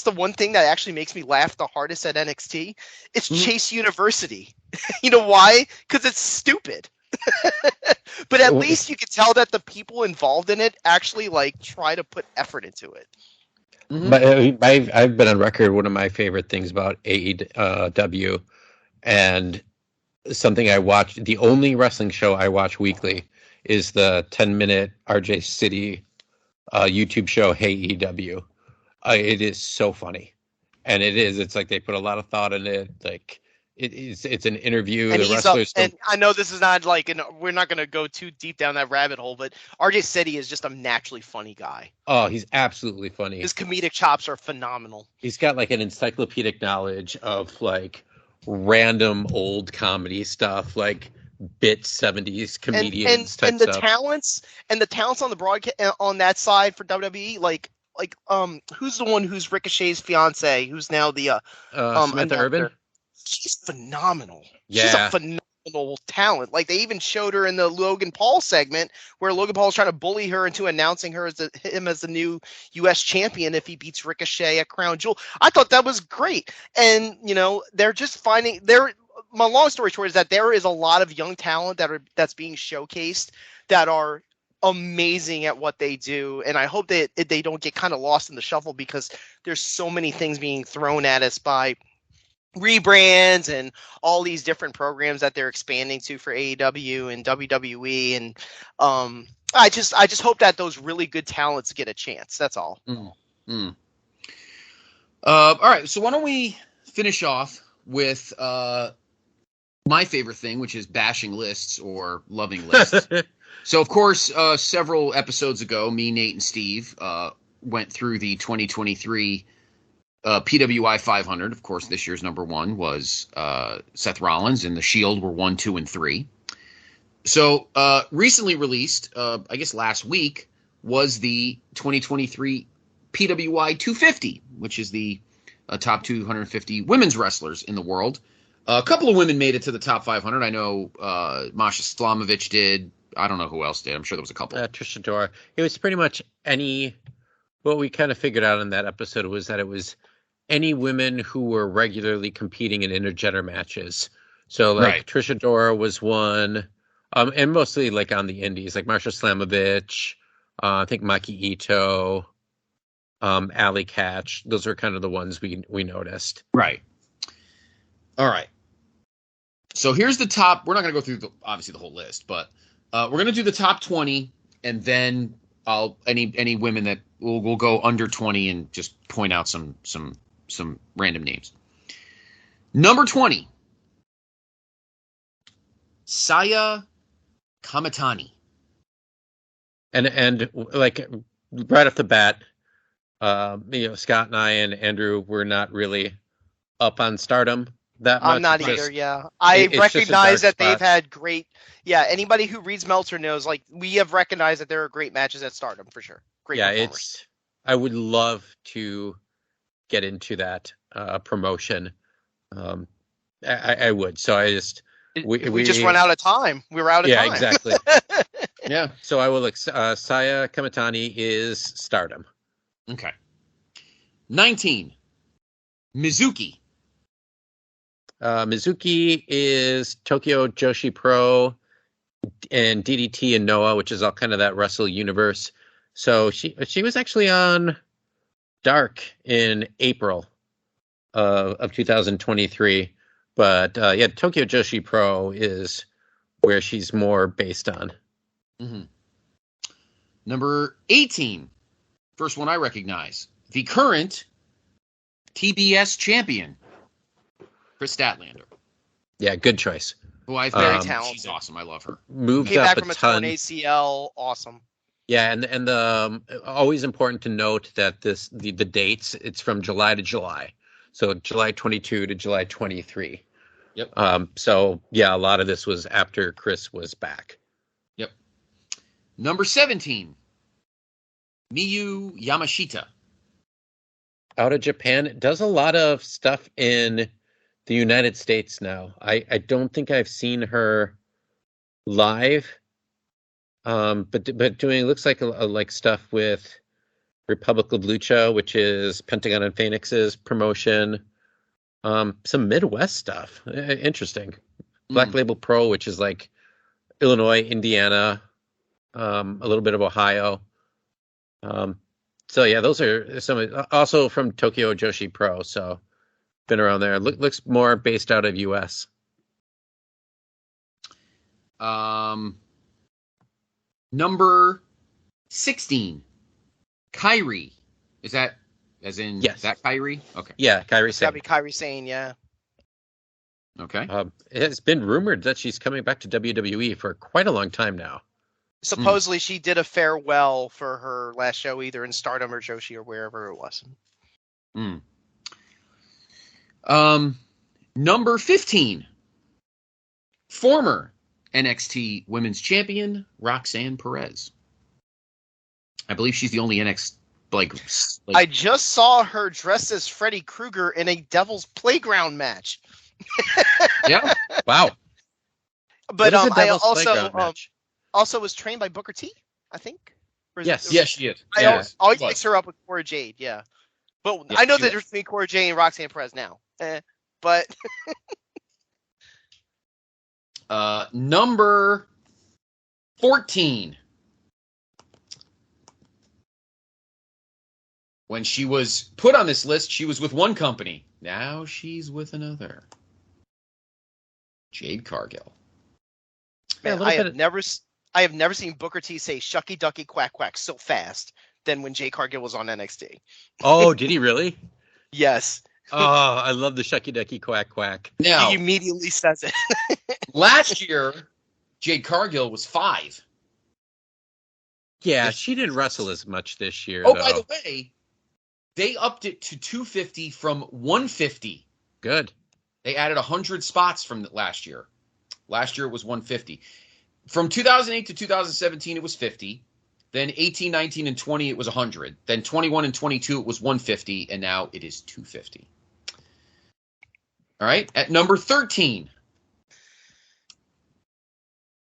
the one thing that actually makes me laugh the hardest at NXT? It's Chase University. You know why? Because it's stupid. But at least you can tell that the people involved in it actually like try to put effort into it. Mm-hmm. But I've been on record. One of my favorite things about AEW, and something I watch, the only wrestling show I watch weekly, is the 10-minute RJ City YouTube show, Hey EW. It is so funny, and it's like they put a lot of thought in it. Like it's an interview. And the wrestlers and I know this is not like, we're not going to go too deep down that rabbit hole, but RJ City is just a naturally funny guy. Oh, he's absolutely funny. His comedic chops are phenomenal. He's got like an encyclopedic knowledge of like random old comedy stuff, like bit 70s comedians type and the stuff. The talents on the broadcast on that side for WWE, like who's the one who's Ricochet's fiance, who's now the Samantha Urban? She's phenomenal. Yeah. She's a phenomenal talent. Like they even showed her in the Logan Paul segment where Logan Paul was trying to bully her into announcing him as the new U.S. champion if he beats Ricochet at Crown Jewel. I thought that was great. And they're just finding my long story short is that there is a lot of young talent that's being showcased that are amazing at what they do, and I hope that they don't get kind of lost in the shuffle because there's so many things being thrown at us by rebrands and all these different programs that they're expanding to for AEW and WWE, and I just hope that those really good talents get a chance. That's all. All right, so why don't we finish off with my favorite thing, which is bashing lists or loving lists. So, of course, several episodes ago, me, Nate, and Steve went through the 2023 PWI 500. Of course, this year's number one was Seth Rollins, and the Shield were 1, 2, and 3. So, recently released, I guess last week, was the 2023 PWI 250, which is the top 250 women's wrestlers in the world. A couple of women made it to the top 500. I know Masha Slamovich did. I don't know who else did. I'm sure there was a couple. Trisha Dora. It was pretty much what we kind of figured out in that episode was that it was any women who were regularly competing in intergender matches. So, like, right. Trisha Dora was one, and mostly, like, on the indies, like Marsha Slamovich, I think Maki Ito, Allie Catch. Those are kind of the ones we noticed. Right. All right. So here's the top. We're not going to go through, obviously, the whole list, but we're going to do the top 20, and then any women that we'll go under 20 and just point out some random names. Number 20, Saya Kamatani. And like right off the bat, Scott and I and Andrew were not really up on Stardom that much. I'm not either. Yeah, I recognize that they've had great. Yeah, anybody who reads Meltzer knows. Like, we have recognized that there are great matches at Stardom for sure. Great. Yeah, I would love to get into that promotion. I would. So I just we just run out of time. We were out of time. Yeah, exactly. Yeah. So I will. Saya Kamatani is Stardom. Okay. 19. Mizuki. Mizuki is Tokyo Joshi Pro and DDT and Noah, which is all kind of that Wrestle universe. So she was actually on Dark in April of 2023. But Tokyo Joshi Pro is where she's more based on. Mm-hmm. Number 18. First one I recognize. The current TBS champion, Chris Statlander. Yeah, good choice. Who I very talented. She's awesome. I love her. Moved Came up back a from a ton. torn ACL. Awesome. Yeah, and always important to note that the dates, it's from July to July. So July 22 to July 23. Yep. So yeah, a lot of this was after Chris was back. Yep. Number 17. Miyu Yamashita. Out of Japan, does a lot of stuff in the United States now. I don't think I've seen her live, but doing looks like like stuff with Republic of Lucha, which is Pentagon and Phoenix's promotion. Some Midwest stuff. Interesting. Black Label Pro, which is like Illinois, Indiana, a little bit of Ohio. So yeah, those are some also from Tokyo Joshi Pro. So been around there. Looks more based out of US. Number 16, Kairi. Is that as in that Kairi? Okay. Yeah, Kairi It's gotta be Kairi Sane, yeah. Okay. It has been rumored that she's coming back to WWE for quite a long time now. Supposedly she did a farewell for her last show, either in Stardom or Joshi or wherever it was. Number 15, former NXT Women's Champion Roxanne Perez. I believe she's the only NXT I just saw her dressed as Freddy Krueger in a Devil's Playground match. Yeah. Wow. But I also was trained by Booker T, I think. Yes, she is. I always mix her up with Cora Jade, yeah. But I know that there's between Cora Jade and Roxanne Perez now. But number 14. When she was put on this list, she was with one company. Now she's with another. Jade Cargill. Man, I have never seen Booker T say "shucky ducky quack quack" so fast than when Jade Cargill was on NXT. Oh, did he really? Yes. Oh, I love the shucky ducky quack quack. Now, He immediately says it. last year, Jade Cargill was 5. Yeah, she didn't wrestle as much this year. Oh, though. by the way, they upped it to 250 from 150. Good. They added 100 spots from last year. Last year it was 150. From 2008 to 2017, it was 50. Then 18, 19, and 20, it was 100. Then 21 and 22, it was 150. And now it is 250. All right. At number 13,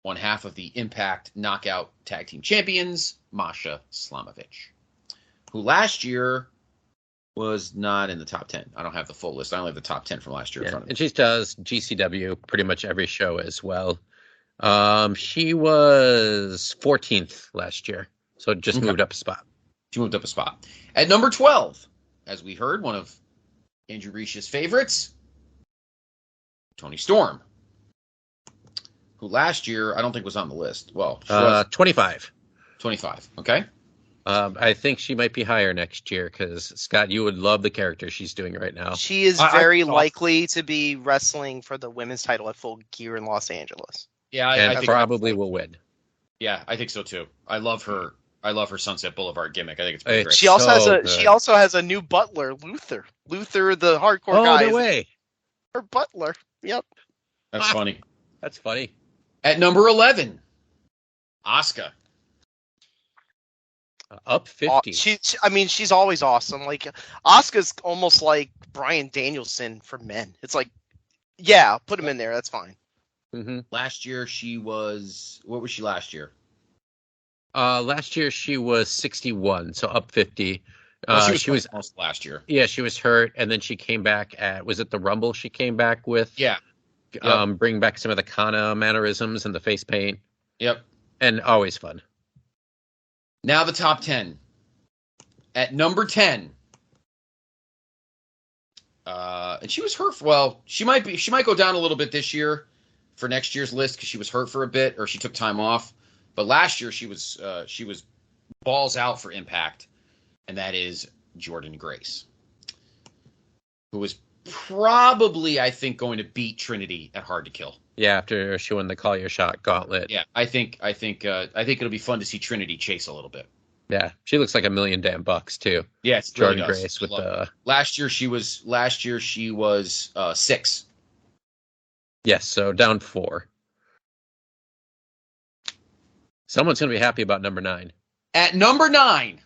one half of the Impact Knockout Tag Team Champions, Masha Slamovich, who last year was not in the top 10. I don't have the full list. I only have the top 10 from last year in front of me. And she does GCW pretty much every show as well. She was 14th last year, so it just moved up a spot. She moved up a spot. At number 12, as we heard, one of Andrew Riche's favorites, Toni Storm, who last year I don't think was on the list. Well, she was 25. 25. Okay. I think she might be higher next year because, Scott, you would love the character she's doing right now. She is very likely to be wrestling for the women's title at Full Gear in Los Angeles. Yeah, I think probably will win. Yeah, I think so too. I love her Sunset Boulevard gimmick. I think it's pretty great. She also has a new butler, Luther. Luther, the hardcore guy. Oh, no way. Her butler. Yep. That's funny. That's funny. At number 11, Asuka. Up 50. She's always awesome. Like, Asuka's almost like Bryan Danielson for men. It's like, yeah, put him in there. That's fine. Mm-hmm. Last year she was. What was she last year? Last year she was 61, so up 50. She was almost last year. Yeah, she was hurt, and then she came back at. Was it the Rumble? She came back with. Yeah. Bring back some of the Kana mannerisms and the face paint. Yep. And always fun. Now the top 10. At number 10. And she was hurt. Well, she might go down a little bit this year for next year's list because she was hurt for a bit or she took time off. But last year she was balls out for Impact, and that is Jordynne Grace, who was probably, I think, going to beat Trinity at Hard to Kill. Yeah, after she won the Call Your Shot gauntlet. Yeah, I think it'll be fun to see Trinity chase a little bit. Yeah, she looks like $1 million too. Yes, Jordynne really Grace with the. Last year she was 6. Yes, so down 4. Someone's gonna be happy about number 9. At number 9.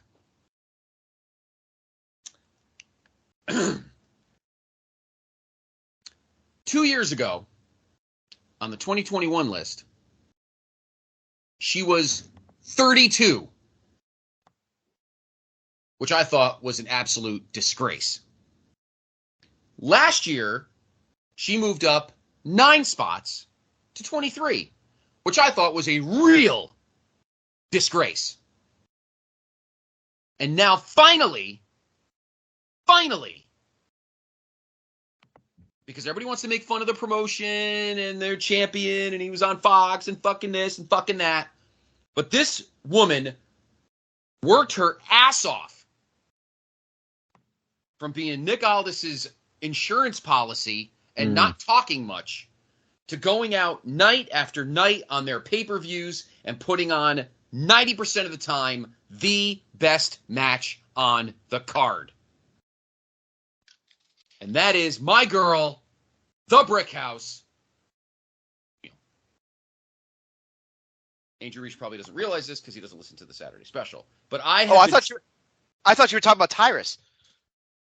2 years ago, on the 2021 list, she was 32, which I thought was an absolute disgrace. Last year, she moved up 9 spots to 23, which I thought was a real disgrace. And now finally, because everybody wants to make fun of the promotion and their champion and he was on Fox and fucking this and fucking that. But this woman worked her ass off from being Nick Aldis's insurance policy and not talking much to going out night after night on their pay-per-views and putting on 90% of the time the best match on the card. And that is my girl, the Brick House. Andrew Riche probably doesn't realize this because he doesn't listen to the Saturday special. But I thought you were talking about Tyrus.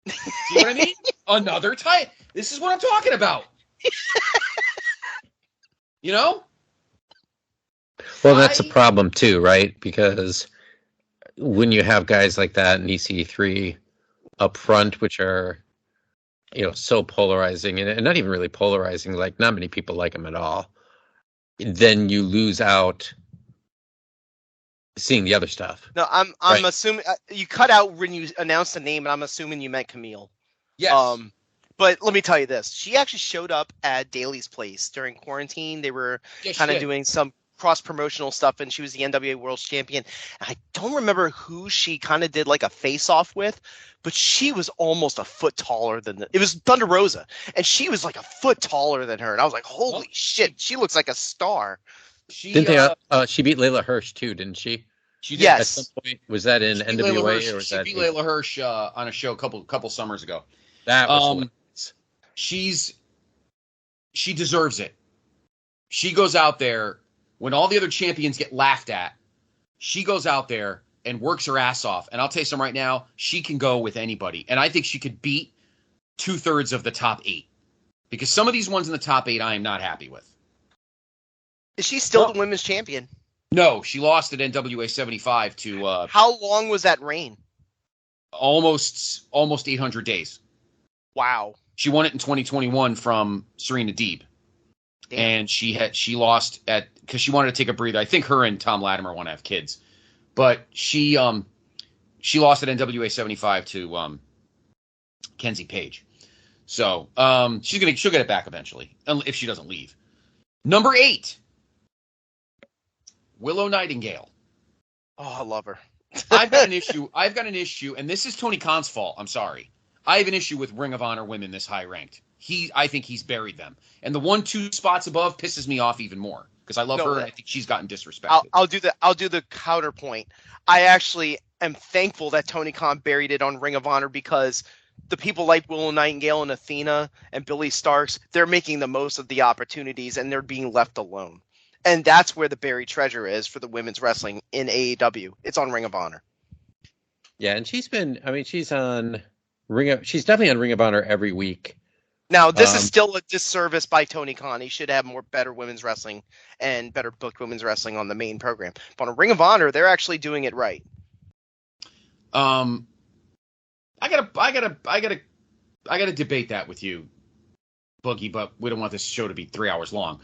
See what I mean? Another Tyrus. This is what I'm talking about. You know? Well, that's a problem too, right? Because when you have guys like that in EC3 up front, which are, so polarizing and not even really polarizing, like not many people like them at all, then you lose out seeing the other stuff. No, I'm assuming you cut out when you announced the name, and I'm assuming you meant Camille. Yes. But let me tell you this. She actually showed up at Daly's place during quarantine. They were kind of doing some cross-promotional stuff, and she was the NWA World Champion. And I don't remember who she kind of did like a face-off with, but she was almost a foot taller than it was Thunder Rosa, and she was like a foot taller than her. And I was like, holy shit, she looks like a star. She beat Layla Hirsch too, didn't she? She did. Yes. At some point, was that in NWA or was that? She beat Layla Hirsch on a show a couple summers ago. That was she deserves it. She goes out there when all the other champions get laughed at. She goes out there and works her ass off. And I'll tell you something right now, she can go with anybody. And I think she could beat 2/3 of the top 8. Because some of these ones in the top 8 I am not happy with. Is she still the women's champion? No, she lost at NWA 75 to How long was that reign? Almost 800 days. Wow. She won it in 2021 from Serena Deeb. Damn. And she lost because she wanted to take a breather. I think her and Tom Latimer want to have kids. But she lost at NWA 75 to Kenzie Page. So she'll get it back eventually if she doesn't leave. Number 8, Willow Nightingale. Oh, I love her. I've got an issue, and this is Tony Khan's fault. I'm sorry. I have an issue with Ring of Honor women this high ranked. I think he's buried them, and the 1-2 spots above pisses me off even more because I love her and I think she's gotten disrespected. I'll do the counterpoint. I actually am thankful that Tony Khan buried it on Ring of Honor because the people like Willow Nightingale and Athena and Billy Starks, they're making the most of the opportunities and they're being left alone. And that's where the buried treasure is for the women's wrestling in AEW. It's on Ring of Honor. Yeah, and she's on she's definitely on Ring of Honor every week. Now, this is still a disservice by Tony Khan. He should have better women's wrestling and better booked women's wrestling on the main program. But on Ring of Honor, they're actually doing it right. I gotta debate that with you, Boogie, but we don't want this show to be 3 hours long.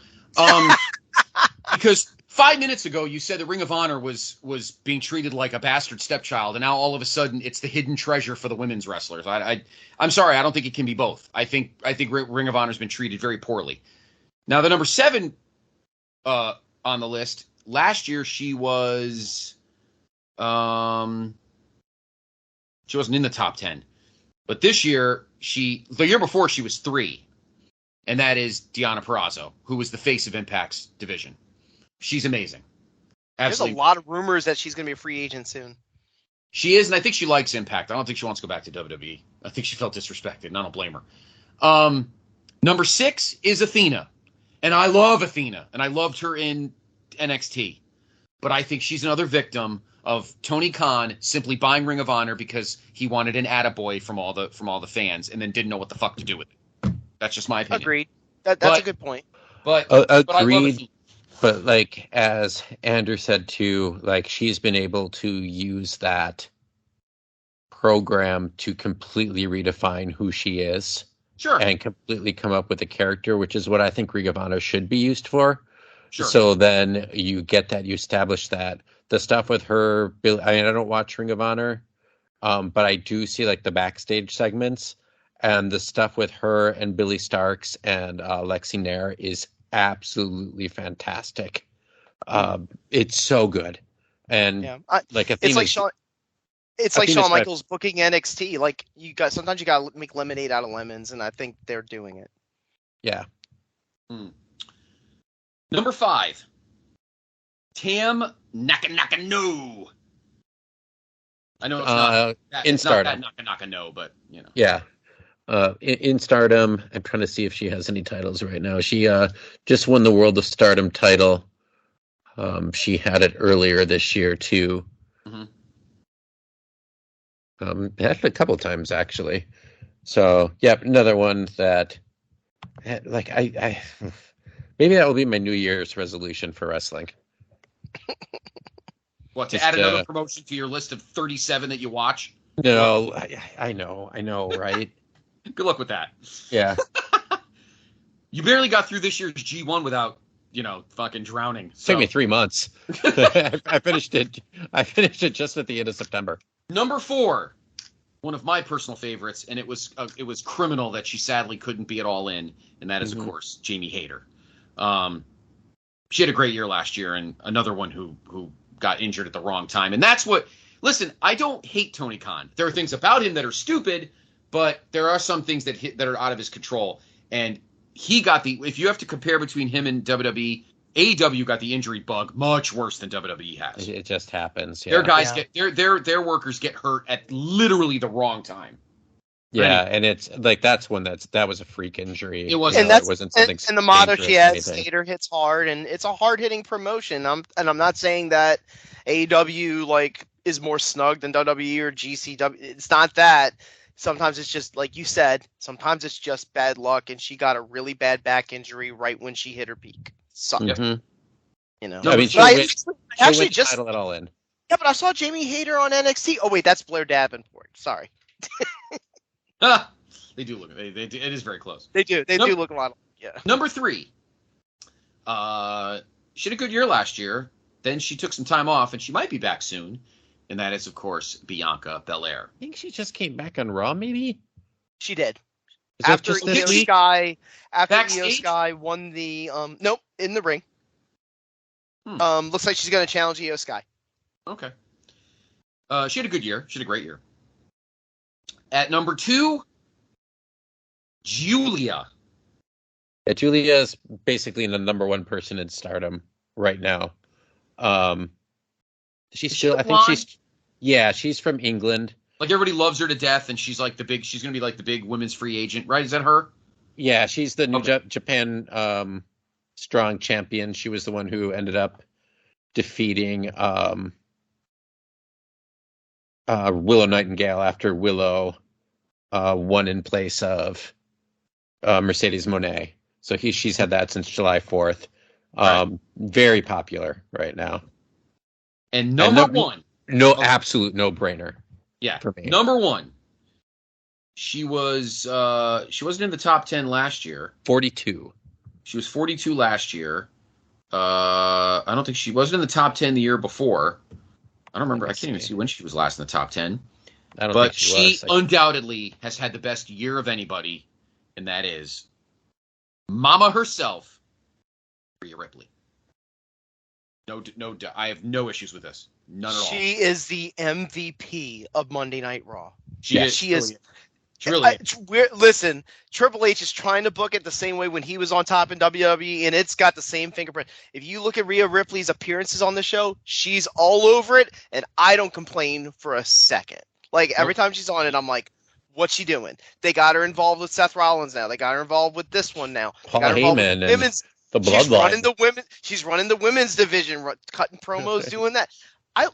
Because 5 minutes ago you said the Ring of Honor was being treated like a bastard stepchild, and now all of a sudden it's the hidden treasure for the women's wrestlers. I'm sorry, I don't think it can be both. I think Ring of Honor's been treated very poorly. Now the number 7 on the list, last year she wasn't in the top 10, but this year the year before she was 3, and that is Deonna Purrazzo, who was the face of Impact's division. She's amazing. Absolutely. There's a lot of rumors that she's going to be a free agent soon. She is, and I think she likes Impact. I don't think she wants to go back to WWE. I think she felt disrespected, and I don't blame her. Number 6 is Athena. And I love Athena, and I loved her in NXT. But I think she's another victim of Tony Khan simply buying Ring of Honor because he wanted an attaboy from all the fans and then didn't know what the fuck to do with it. That's just my opinion. Agreed. That's a good point. But agreed. But I love Athena. But like as Andrew said too, like she's been able to use that program to completely redefine who she is. Sure. And completely come up with a character, which is what I think Ring of Honor should be used for. Sure. So then you get that, you establish that. The stuff with her, I mean, I don't watch Ring of Honor, but I do see like the backstage segments, and the stuff with her and Billy Starks and Lexi Nair is absolutely fantastic. It's so good. And like Athena, it's like Shawn Michaels booking NXT. Like sometimes you got to make lemonade out of lemons, and I think they're doing it. Yeah. Number 5, Tam Nakano. I know it's not that Nakano, but you know. Yeah. In Stardom, I'm trying to see if she has any titles right now. She just won the World of Stardom title. She had it earlier this year too. Mm-hmm. Had it a couple times actually. So yeah, another one that, like I maybe that will be my New Year's resolution for wrestling. What, to add another promotion to your list of 37 that you watch? No, I know, right? Good luck with that. Yeah. You barely got through this year's G1 without, fucking drowning. So. Took me 3 months. I finished it just at the end of September. Number 4, one of my personal favorites, and it was criminal that she sadly couldn't be at All In, and that is, of course, Jamie Hayter. She had a great year last year, and another one who got injured at the wrong time. And that's what – listen, I don't hate Tony Khan. There are things about him that are stupid, but there are some things that are out of his control. And he got the – if you have to compare between him and WWE, AEW got the injury bug much worse than WWE has. It just happens. Yeah. Their guys their workers get hurt at literally the wrong time. Yeah, and it's like that was a freak injury. It was, and it wasn't something. And the motto she has, anything. Hater hits hard, and it's a hard hitting promotion. I'm not saying that AEW like is more snug than WWE or GCW. It's not that. Sometimes it's just like you said. Sometimes it's just bad luck, and she got a really bad back injury right when she hit her peak. Sucked. Mm-hmm. You know. No, I mean, I actually just title it all in. Yeah, but I saw Jamie Hayter on NXT. Oh wait, that's Blair Davenport. Sorry. They do look. It is very close. They do. They do look a lot. Yeah. Number 3. She had a good year last year. Then she took some time off, and she might be back soon. And that is, of course, Bianca Belair. I think she just came back on Raw, maybe. She did. Is that just Io this week? Sky. After Backstage? Io Sky won the nope, in the ring. Looks like she's going to challenge Io Sky. Okay. She had a good year. She had a great year. At number 2, Julia. Yeah, Julia is basically the number 1 person in Stardom right now. She's still. I think she's from England. Like everybody loves her to death, and she's like she's going to be like the big women's free agent, right? Is that her? Yeah, she's the new Japan Strong champion. She was the one who ended up defeating Willow Nightingale after Willow won in place of Mercedes Moné. So she's had that since July 4th. Very popular right now. And number 1. Absolute no-brainer. Yeah. For me. Number 1. She wasn't in the top 10 last year. 42. She was 42 last year. I don't think she wasn't in the top 10 the year before. I don't remember. I can't even see when she was last in the top 10. I don't but think she was. Undoubtedly has had the best year of anybody, and that is Mama herself, Rhea Ripley. No, I have no issues with this. None at all. She is the MVP of Monday Night Raw. She is. She really is. Listen, Triple H is trying to book it the same way when he was on top in WWE, and it's got the same fingerprint. If you look at Rhea Ripley's appearances on the show, she's all over it, and I don't complain for a second. Like, every time she's on it, I'm like, what's she doing? They got her involved with Seth Rollins now. They got her involved with this one now. Paul Heyman and the Bloodline. She's running the women's division, cutting promos, doing that.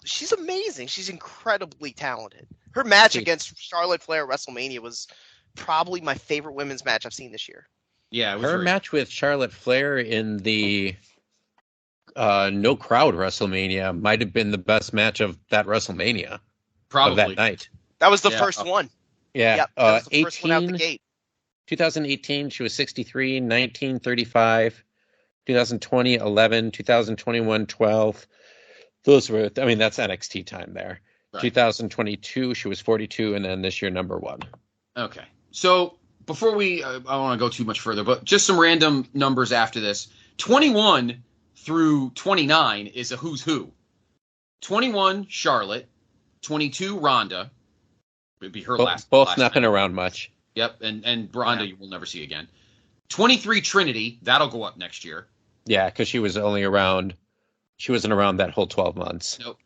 She's amazing. She's incredibly talented. Her match against Charlotte Flair at WrestleMania was probably my favorite women's match I've seen this year. Yeah, her match with Charlotte Flair in the no crowd WrestleMania might have been the best match of that WrestleMania. Probably of that night. That was the first one. Yeah. Yep, that was the first one out the gate. 2018, she was 63, 19, 35. 2020, 11. 2021, 12. Those were, I mean, that's NXT time there. Right. 2022, she was 42, and then this year, number 1. Okay. So before I don't want to go too much further, but just some random numbers after this. 21 through 29 is a who's who. 21, Charlotte. 22, Ronda. It'd be her last. Both not been around much. Yep, and Ronda you will never see again. 23, Trinity. That'll go up next year. Yeah, because she was only around. She wasn't around that whole 12 months. Nope.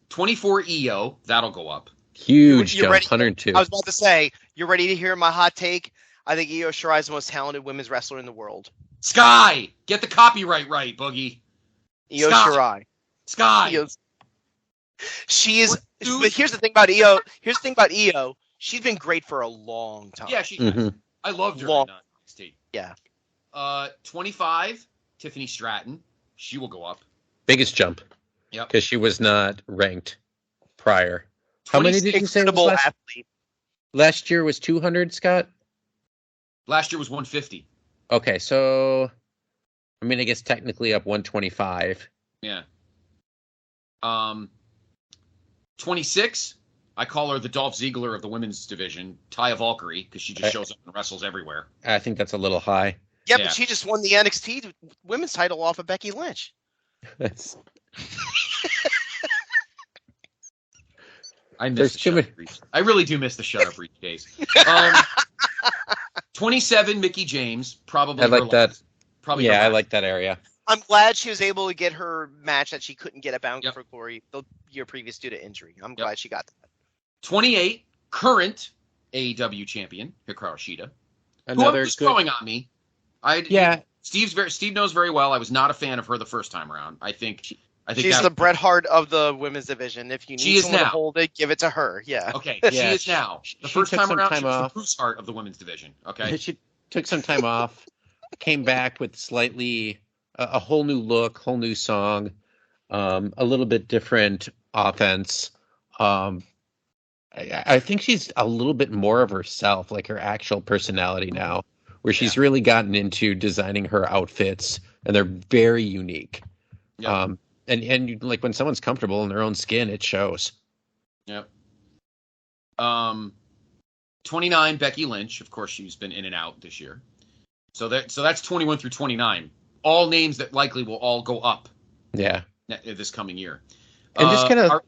24, Io. That'll go up. Huge you're jump, ready, 102. I was about to say, you're ready to hear my hot take? I think Io Shirai is the most talented women's wrestler in the world. Sky! Get the copyright right, Boogie. Io Shirai. Sky! She is. But here's the thing about Io. She's been great for a long time. Yeah, she has. I loved her in NXT. Yeah. 25, Tiffany Stratton. She will go up. Biggest jump. Yep. Because she was not ranked prior. How many did you say was athlete. Last year was 200, Scott? Last year was 150. Okay, so I mean, I guess technically up 125. Yeah. 26, I call her the Dolph Ziggler of the women's division, Taya Valkyrie, because she just shows up and wrestles everywhere. I think that's a little high. Yeah, but she just won the NXT women's title off of Becky Lynch. That's... I miss the Shut Up Reach. I really do miss the Shut Up Reach days. 27, Mickie James, probably. I like that. Probably. Yeah, I like that area. I'm glad she was able to get her match that she couldn't get at Bound for Glory the year previous due to injury. I'm glad she got that. 28, current AEW champion Hikaru Shida. Another who's growing on me. Steve knows very well. I was not a fan of her the first time around. I think she's the Bret Hart of the women's division. If you need someone to hold it, give it to her. Yeah. Okay. She is now. The first time around, she was the Bruce Hart of the women's division. Okay. She took some time off, came back with slightly a whole new look, whole new song, a little bit different offense. I think she's a little bit more of herself, like her actual personality now, where she's really gotten into designing her outfits, and they're very unique. Yep. And like when someone's comfortable in their own skin, it shows. Yep. 29, Becky Lynch. Of course, she's been in and out this year. So that's 21 through 29. All names that likely will all go up. Yeah. This coming year. And just kind of.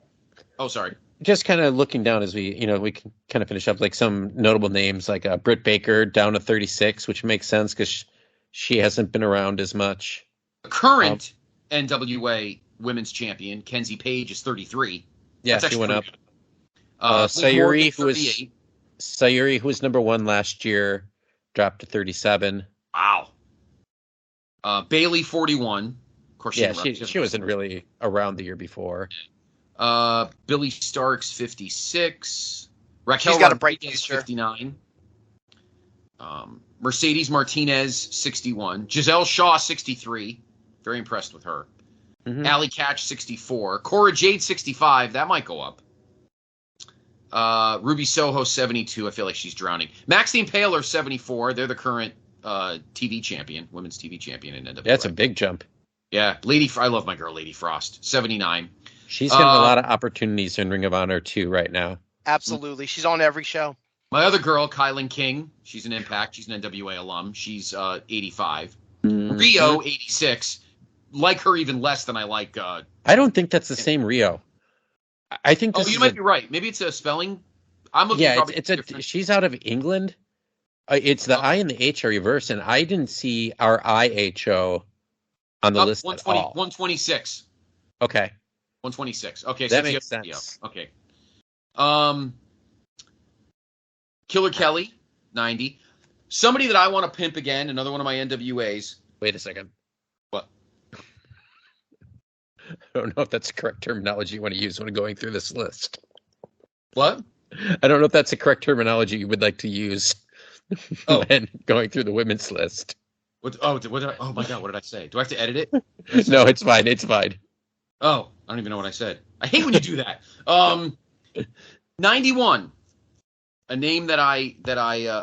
Sorry. Just kind of looking down as we can kind of finish up, like some notable names like Britt Baker down to 36, which makes sense because she hasn't been around as much. Current NWA Women's Champion Kenzie Page is 33. Yeah, she went up. Sayuri, who was number 1 last year, dropped to 37. Wow. Bailey 41. Of course, she wasn't really around the year before. Billy Starks 56. Raquel She's got a bright future. 59. Mercedes Martinez 61. Giselle Shaw 63. Very impressed with her. Mm-hmm. Allie Catch 64. Cora Jade 65. That might go up. Ruby Soho 72. I feel like she's drowning. Maxine Paler 74. They're the current TV champion, women's TV champion in NWA. That's a big jump. Yeah, I love my girl Lady Frost 79. She's getting a lot of opportunities in Ring of Honor too right now. Absolutely, she's on every show. My other girl, Kylan King, she's an Impact. She's an NWA alum. She's 85. Mm-hmm. Rio 86. Like her even less than I like. I don't think that's the same Rio. I think. You might be right. Maybe it's a spelling. I'm looking. Yeah, she's out of England. It's the I and the H are reversed, and I didn't see our IHO on the list at all. 126. Okay. 126. Okay, so that makes sense. Okay. Killer Kelly, 90. Somebody that I want to pimp again, another one of my NWAs. Wait a second. What? I don't know if that's the correct terminology you want to use when going through this list. What? I don't know if that's the correct terminology you would like to use when going through the women's list. Oh my God, what did I say? Do I have to edit it? No, it's fine. It's fine. Oh, I don't even know what I said. I hate when you do that. 91. A name that I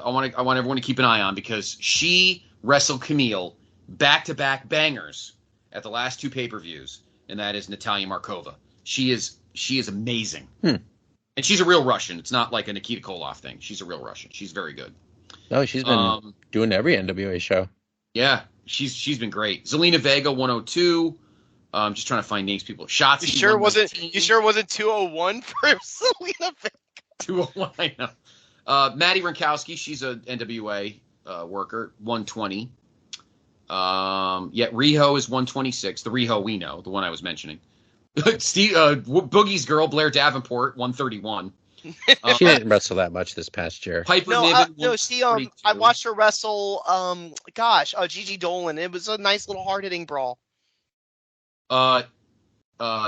want everyone to keep an eye on because she wrestled Camille back-to-back bangers at the last 2 pay-per-views, and that is Natalia Markova. She is amazing. And she's a real Russian. It's not like a Nikita Koloff thing. She's a real Russian. She's very good. No, she's been doing every NWA show. Yeah, she's been great. Zelina Vega 102. I'm just trying to find names people. Shotzi. You sure wasn't 201 for Zelina Vega? 201, I know. Maddie Rinkowski, she's a NWA worker, 120. Riho is 126. The Riho we know, the one I was mentioning. Boogie's girl, Blair Davenport, 131. She didn't wrestle that much this past year. Piper Niven, I watched her wrestle. Gigi Dolan. It was a nice little hard hitting brawl.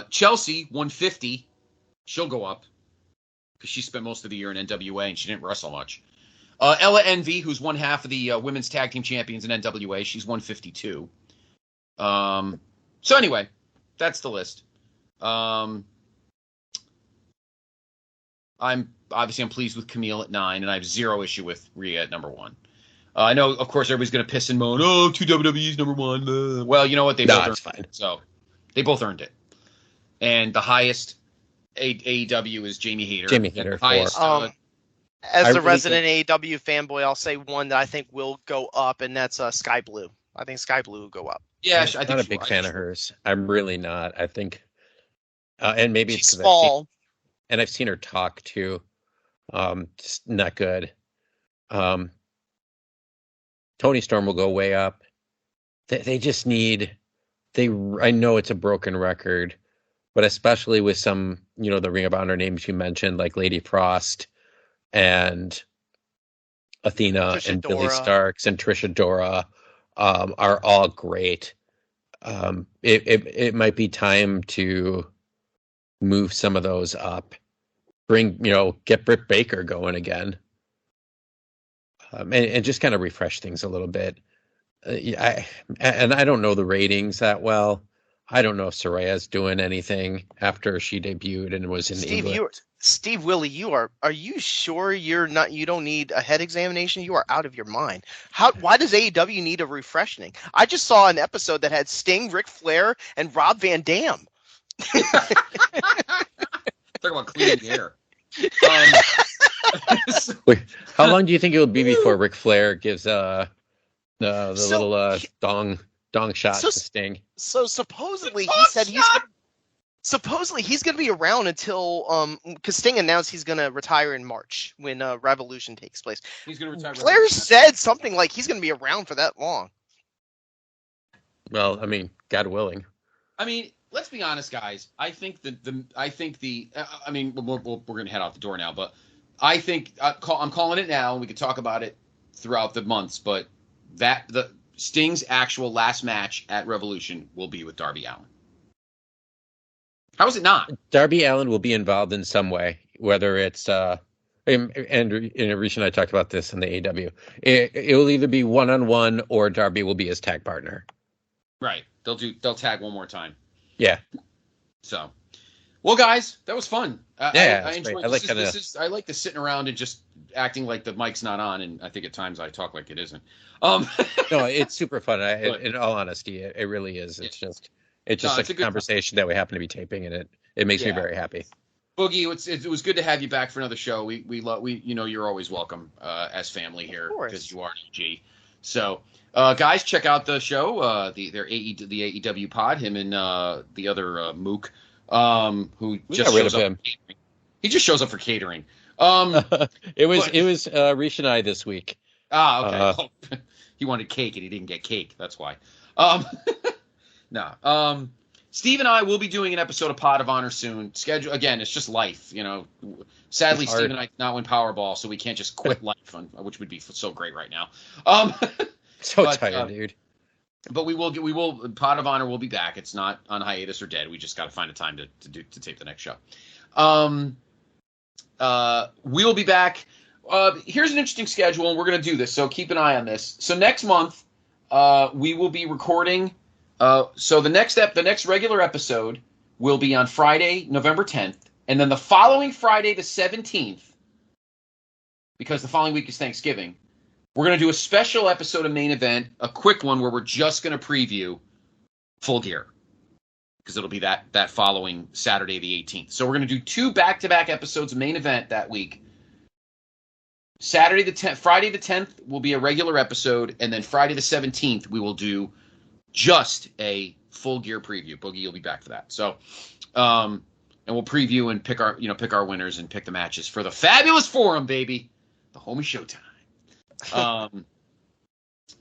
Chelsea 150. She'll go up because she spent most of the year in NWA and she didn't wrestle much. Ella Envy, who's one half of the women's tag team champions in NWA, she's 152. So anyway, that's the list. I'm pleased with Camille at 9, and I have 0 issue with Rhea at number 1. I know, of course, everybody's going to piss and moan. Oh, 2 WWE's number 1. Well, you know what? They both earned it. So they both earned it. And the highest AEW is Jamie Hayter. Jamie Hayter, highest, as a resident AEW fanboy, I'll say one that I think will go up, and that's Sky Blue. I think Sky Blue will go up. Yeah, I'm not a big fan of hers. I'm really not. I think, and maybe she's it's small. I've seen her talk too. Just not good. Tony Storm will go way up. They just need. I know it's a broken record, but especially with some, the Ring of Honor names you mentioned, like Lady Frost and Athena Trisha and Dora. Billy Starks and Trisha Dora, are all great. It might be time to move some of those up. Get Britt Baker going again, and just kind of refresh things a little bit. I don't know the ratings that well. I don't know if Soraya's doing anything after she debuted and was in England. Steve Willie, are you sure you don't need a head examination? You are out of your mind. Why does AEW need a refreshing? I just saw an episode that had Sting, Ric Flair, and Rob Van Dam. Talk about cleaning the air. Wait, how long do you think it will be before Ric Flair gives little dong shot to Sting? So supposedly he said he's going to be around until because Sting announced he's going to retire in March when Revolution takes place. He's going to retire. Flair said something like he's going to be around for that long. Well, I mean, God willing. I mean, let's be honest, guys. I think we're going to head out the door now, but I think I'm calling it now. We could talk about it throughout the months, but the Sting's actual last match at Revolution will be with Darby Allin. How is it not? Darby Allin will be involved in some way, whether it's and Riche and I talked about this in the AEW. It will either be one-on-one or Darby will be his tag partner. Right. They'll tag one more time. Yeah. So, well, guys, that was fun. I enjoyed. I like the sitting around and just acting like the mic's not on, and I think at times I talk like it isn't. No, it's super fun. In all honesty, it really is. It's just a conversation that we happen to be taping, and it makes me very happy. Boogie, it was good to have you back for another show. We you're always welcome as family here because you are EG. So, guys, check out the show. The AEW pod. Him and the other Mook, who just shows up. He just shows up for catering. It was Riche and I this week. Okay. He wanted cake and he didn't get cake. That's why. No. Steve and I will be doing an episode of Pod of Honor soon. Schedule again. It's just life, Sadly, Steve and I not win Powerball, so we can't just quit life, which would be so great right now. Tired, dude. But we will. Pod of Honor will be back. It's not on hiatus or dead. We just got to find a time to tape the next show. We will be back. Here's an interesting schedule, and we're going to do this, so keep an eye on this. So next month, we will be recording. So the next regular episode will be on Friday, November 10th, and then the following Friday, the 17th, because the following week is Thanksgiving, we're going to do a special episode of Main Event, a quick one where we're just going to preview Full Gear, because it'll be that following Saturday, the 18th. So we're going to do 2 back-to-back episodes of Main Event that week. Friday the 10th will be a regular episode, and then Friday the 17th we will do just a Full Gear preview. Boogie, you'll be back for that. So, and we'll preview and pick our winners and pick the matches for the Fabulous Forum, baby, the home of Showtime.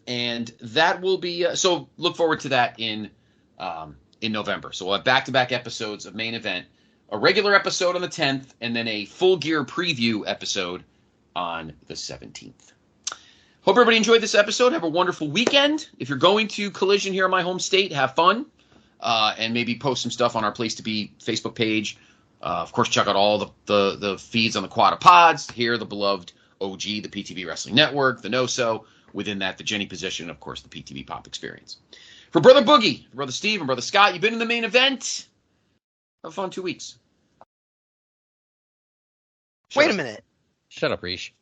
And that will be so. Look forward to that in November. So we'll have back-to-back episodes of Main Event, a regular episode on the 10th, and then a Full Gear preview episode on the 17th. Hope everybody enjoyed this episode. Have a wonderful weekend. If you're going to Collision here in my home state, have fun. And maybe post some stuff on our Place to Be Facebook page. Of course, check out all the feeds on the Quad of Pods. Here, the beloved OG, the PTB Wrestling Network, the No-So. Within that, the Jenny Position, and of course, the PTB Pop Experience. For Brother Boogie, Brother Steve, and Brother Scott, you've been in the Main Event. Have a fun 2 weeks. Wait a minute. Shut up, Riche.